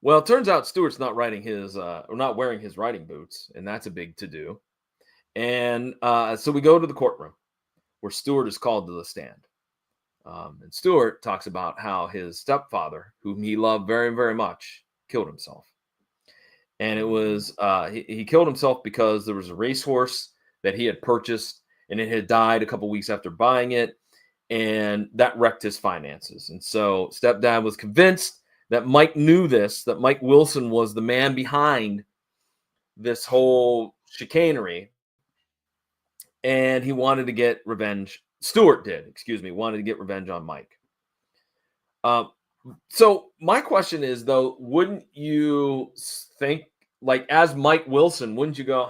Speaker 2: Well, it turns out Stuart's not wearing his riding boots, and that's a big to-do. And so we go to the courtroom where Stuart is called to the stand. And Stuart talks about how his stepfather, whom he loved very, very much, killed himself. And it was he killed himself because there was a racehorse that he had purchased, and it had died a couple weeks after buying it, and that wrecked his finances. And so stepdad was convinced that Mike knew this, that Mike Wilson was the man behind this whole chicanery, and he wanted to get revenge. Stuart wanted to get revenge on Mike. So my question is, though, wouldn't you think, like, as Mike Wilson, wouldn't you go,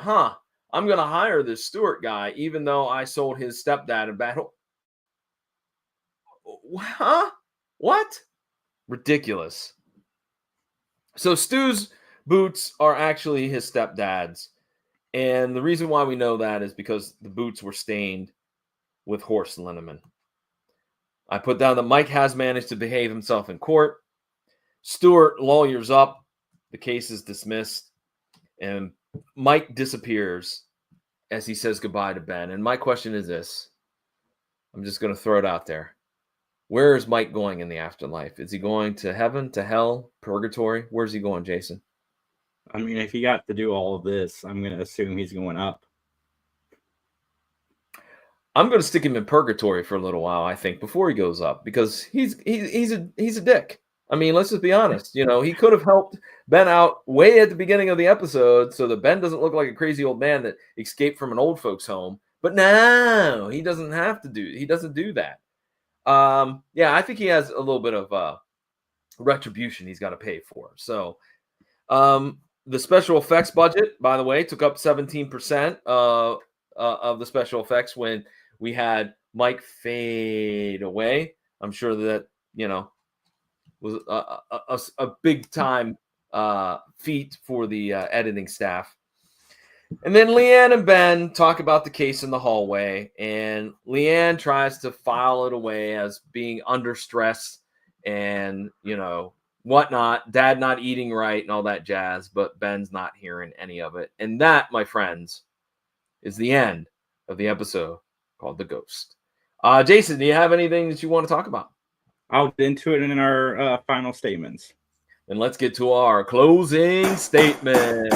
Speaker 2: I'm going to hire this Stewart guy, even though I sold his stepdad in battle. Huh? What? Ridiculous. So Stu's boots are actually his stepdad's. And the reason why we know that is because the boots were stained with horse liniment. I put down that Mike has managed to behave himself in court. Stewart lawyers up. The case is dismissed. And Mike disappears as he says goodbye to Ben. And my question is this. I'm just going to throw it out there. Where is Mike going in the afterlife? Is he going to heaven, to hell, purgatory? Where's he going, Jason?
Speaker 1: I mean, if he got to do all of this, I'm going to assume he's going up.
Speaker 2: I'm going to stick him in purgatory for a little while, I think, before he goes up, because he's a dick. I mean, let's just be honest. You know, he could have helped Ben out way at the beginning of the episode so that Ben doesn't look like a crazy old man that escaped from an old folks home. But no, he doesn't have to do. He doesn't do that. Yeah, I think he has a little bit of retribution he's got to pay for. So, the special effects budget, by the way, took up 17% of the special effects when we had Mike fade away. I'm sure that, you know, was a big time feat for the editing staff. And then Leanne and Ben talk about the case in the hallway, and Leanne tries to file it away as being under stress and, you know, whatnot, dad not eating right and all that jazz, but Ben's not hearing any of it. And that, my friends, is the end of the episode called The Ghost. Jason, do you have anything that you want to talk about?
Speaker 1: I'll get into it in our final statements.
Speaker 2: Then let's get to our closing statement.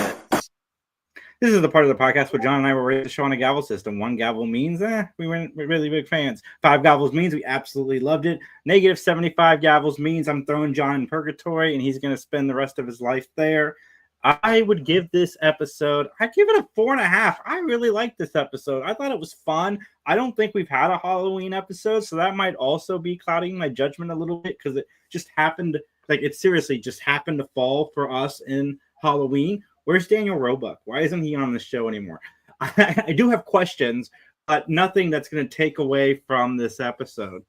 Speaker 1: This is the part of the podcast where John and I will rate the show on a gavel system. 1 gavel means, we weren't really big fans. 5 gavels means we absolutely loved it. Negative 75 gavels means I'm throwing John in purgatory and he's going to spend the rest of his life there. I would give this episode, I'd give it a 4.5. I really liked this episode. I thought it was fun. I don't think we've had a Halloween episode, so that might also be clouding my judgment a little bit because it just happened, like it seriously just happened to fall for us in Halloween. Where's Daniel Roebuck? Why isn't he on the show anymore? I do have questions, but nothing that's going to take away from this episode.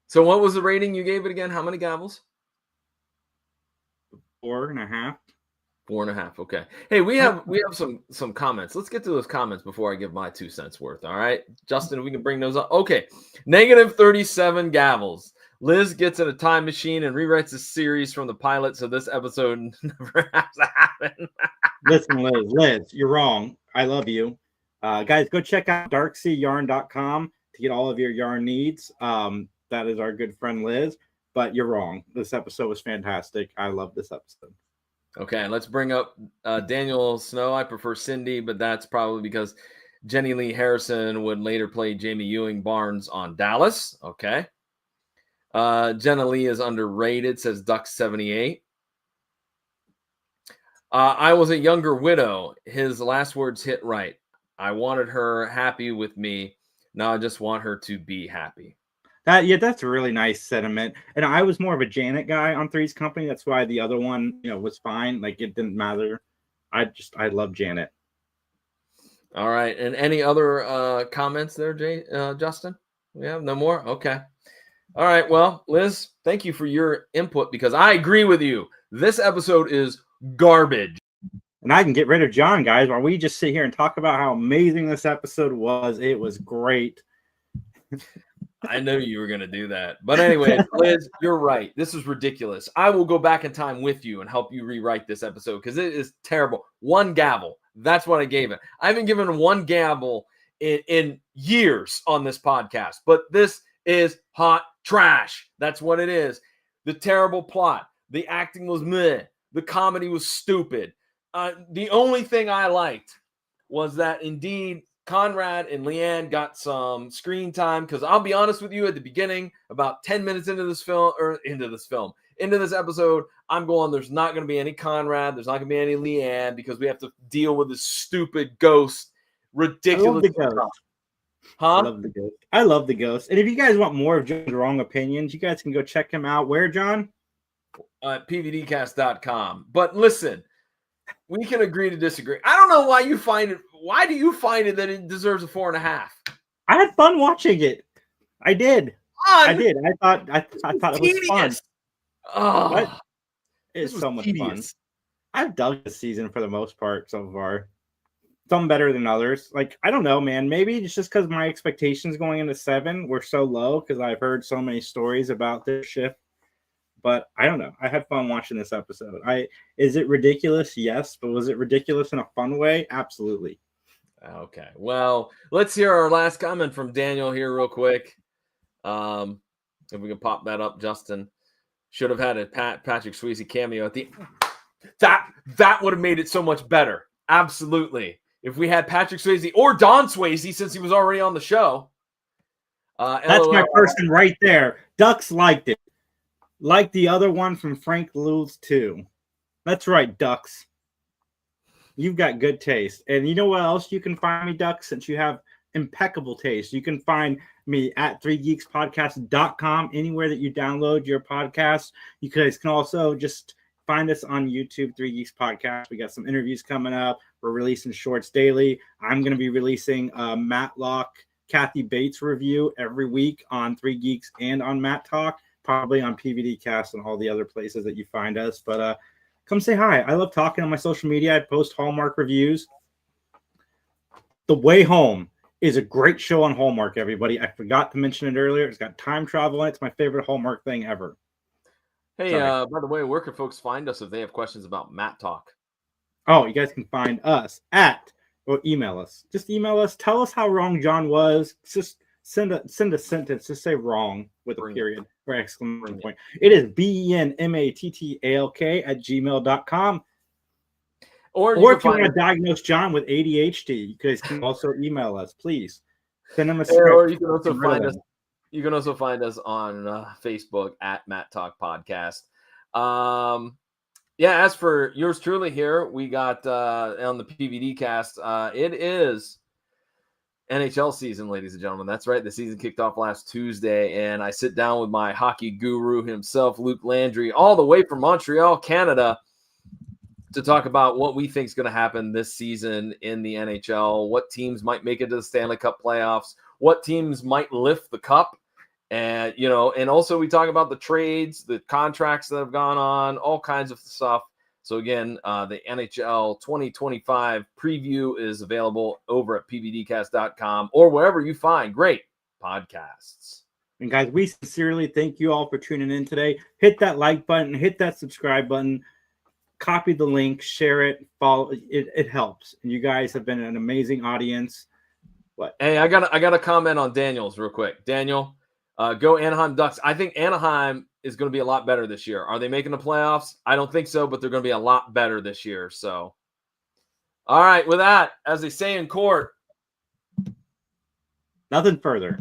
Speaker 2: So what was the rating you gave it again? How many gavels?
Speaker 1: 4.5.
Speaker 2: 4.5. Okay. Hey, we have some comments. Let's get to those comments before I give my 2 cents worth. All right, Justin, we can bring those up. Okay. Negative 37 gavels. Liz gets in a time machine and rewrites the series from the pilot, so this episode never has to happen.
Speaker 1: Listen, Liz, you're wrong. I love you. Guys, go check out darkseayarn.com to get all of your yarn needs. That is our good friend Liz, but you're wrong. This episode was fantastic. I love this episode.
Speaker 2: Okay, let's bring up Daniel Snow. I prefer Cindy, but that's probably because Jenny Lee Harrison would later play Jamie Ewing Barnes on Dallas. Okay. Jenna Lee is underrated, says Duck78. I was a younger widow. His last words hit right. I wanted her happy with me. Now I just want her to be happy.
Speaker 1: That's a really nice sentiment. And I was more of a Janet guy on Three's Company. That's why the other one, was fine. Like it didn't matter. I love Janet.
Speaker 2: All right. And any other comments there, Justin? We have no more? Okay. All right. Well, Liz, thank you for your input because I agree with you. This episode is garbage.
Speaker 1: And I can get rid of John, guys, while we just sit here and talk about how amazing this episode was. It was great.
Speaker 2: I knew you were going to do that. But anyway, Liz, you're right. This is ridiculous. I will go back in time with you and help you rewrite this episode because it is terrible. 1 gavel. That's what I gave it. I haven't given 1 gavel in years on this podcast, but this is hot trash. That's what it is. The terrible plot. The acting was meh. The comedy was stupid. The only thing I liked was that indeed Conrad and Leanne got some screen time because I'll be honest with you, at the beginning, about 10 minutes into this episode, I'm going, there's not going to be any Conrad. There's not going to be any Leanne because we have to deal with this stupid ghost. Ridiculous.
Speaker 1: I love the ghost. I love the ghost. And if you guys want more of John's wrong opinions, you guys can go check him out. Where, John?
Speaker 2: At pvdcast.com. But listen, we can agree to disagree. I don't know why you find it why do you find it that it deserves a 4.5?
Speaker 1: I had fun watching it. I did. I did. I thought it was fun.
Speaker 2: Oh,
Speaker 1: What? It's
Speaker 2: this was
Speaker 1: so much
Speaker 2: tedious.
Speaker 1: fun. I've dug this season for the most part so far. Some better than others. Like, I don't know, man. Maybe it's just because my expectations going into 7 were so low because I've heard so many stories about this shift. But I don't know. I had fun watching this episode. Is it ridiculous? Yes. But was it ridiculous in a fun way? Absolutely.
Speaker 2: Okay. Well, let's hear our last comment from Daniel here real quick. If we can pop that up, Justin. Should have had a Patrick Swayze cameo at the that would have made it so much better. Absolutely. If we had Patrick Swayze or Don Swayze, since he was already on the show.
Speaker 1: That's my person right there. Ducks liked it. Like the other one from Frank Lewis too. That's right, Ducks. You've got good taste. And you know what else you can find me, Ducks, since you have impeccable taste? You can find me at 3geekspodcast.com, anywhere that you download your podcast. You guys can also just find us on YouTube, 3 Geeks Podcast. We got some interviews coming up. We're releasing shorts daily. I'm going to be releasing a Matlock, Kathy Bates review every week on 3 Geeks and on Mattalk, probably on PVD Cast and all the other places that you find us. But come say hi. I love talking on my social media. I post Hallmark reviews. The Way Home is a great show on Hallmark, everybody. I forgot to mention it earlier. It's got time travel in it. It's my favorite Hallmark thing ever.
Speaker 2: Hey, by the way, where can folks find us if they have questions about Mattalk?
Speaker 1: Oh, you guys can find us or email us. Just email us. Tell us how wrong John was. Just send a sentence. Just say wrong with a period or exclamation point. It is benmattalk@gmail.com. Or if you want to diagnose John with ADHD, you guys can also email us. Please send him a script.
Speaker 2: Or you can also find us. You can also find us on Facebook at Mattalk Podcast. Yeah, as for yours truly here, we got on the PVD Cast. It is NHL season, ladies and gentlemen. That's right. The season kicked off last Tuesday, and I sit down with my hockey guru himself, Luke Landry, all the way from Montreal, Canada, to talk about what we think is going to happen this season in the NHL, what teams might make it to the Stanley Cup playoffs, what teams might lift the cup. And, and also we talk about the trades, the contracts that have gone on, all kinds of stuff. So again, the NHL 2025 preview is available over at pvdcast.com or wherever you find great podcasts.
Speaker 1: And guys, we sincerely thank you all for tuning in today. Hit that like button, hit that subscribe button, copy the link, share it, follow it. It helps. And you guys have been an amazing audience. What?
Speaker 2: Hey, I got a comment on Daniel's real quick. Daniel, go Anaheim Ducks. I think Anaheim is going to be a lot better this year. Are they making the playoffs? I don't think so, but they're going to be a lot better this year. So, all right, with that, as they say in court,
Speaker 1: nothing further.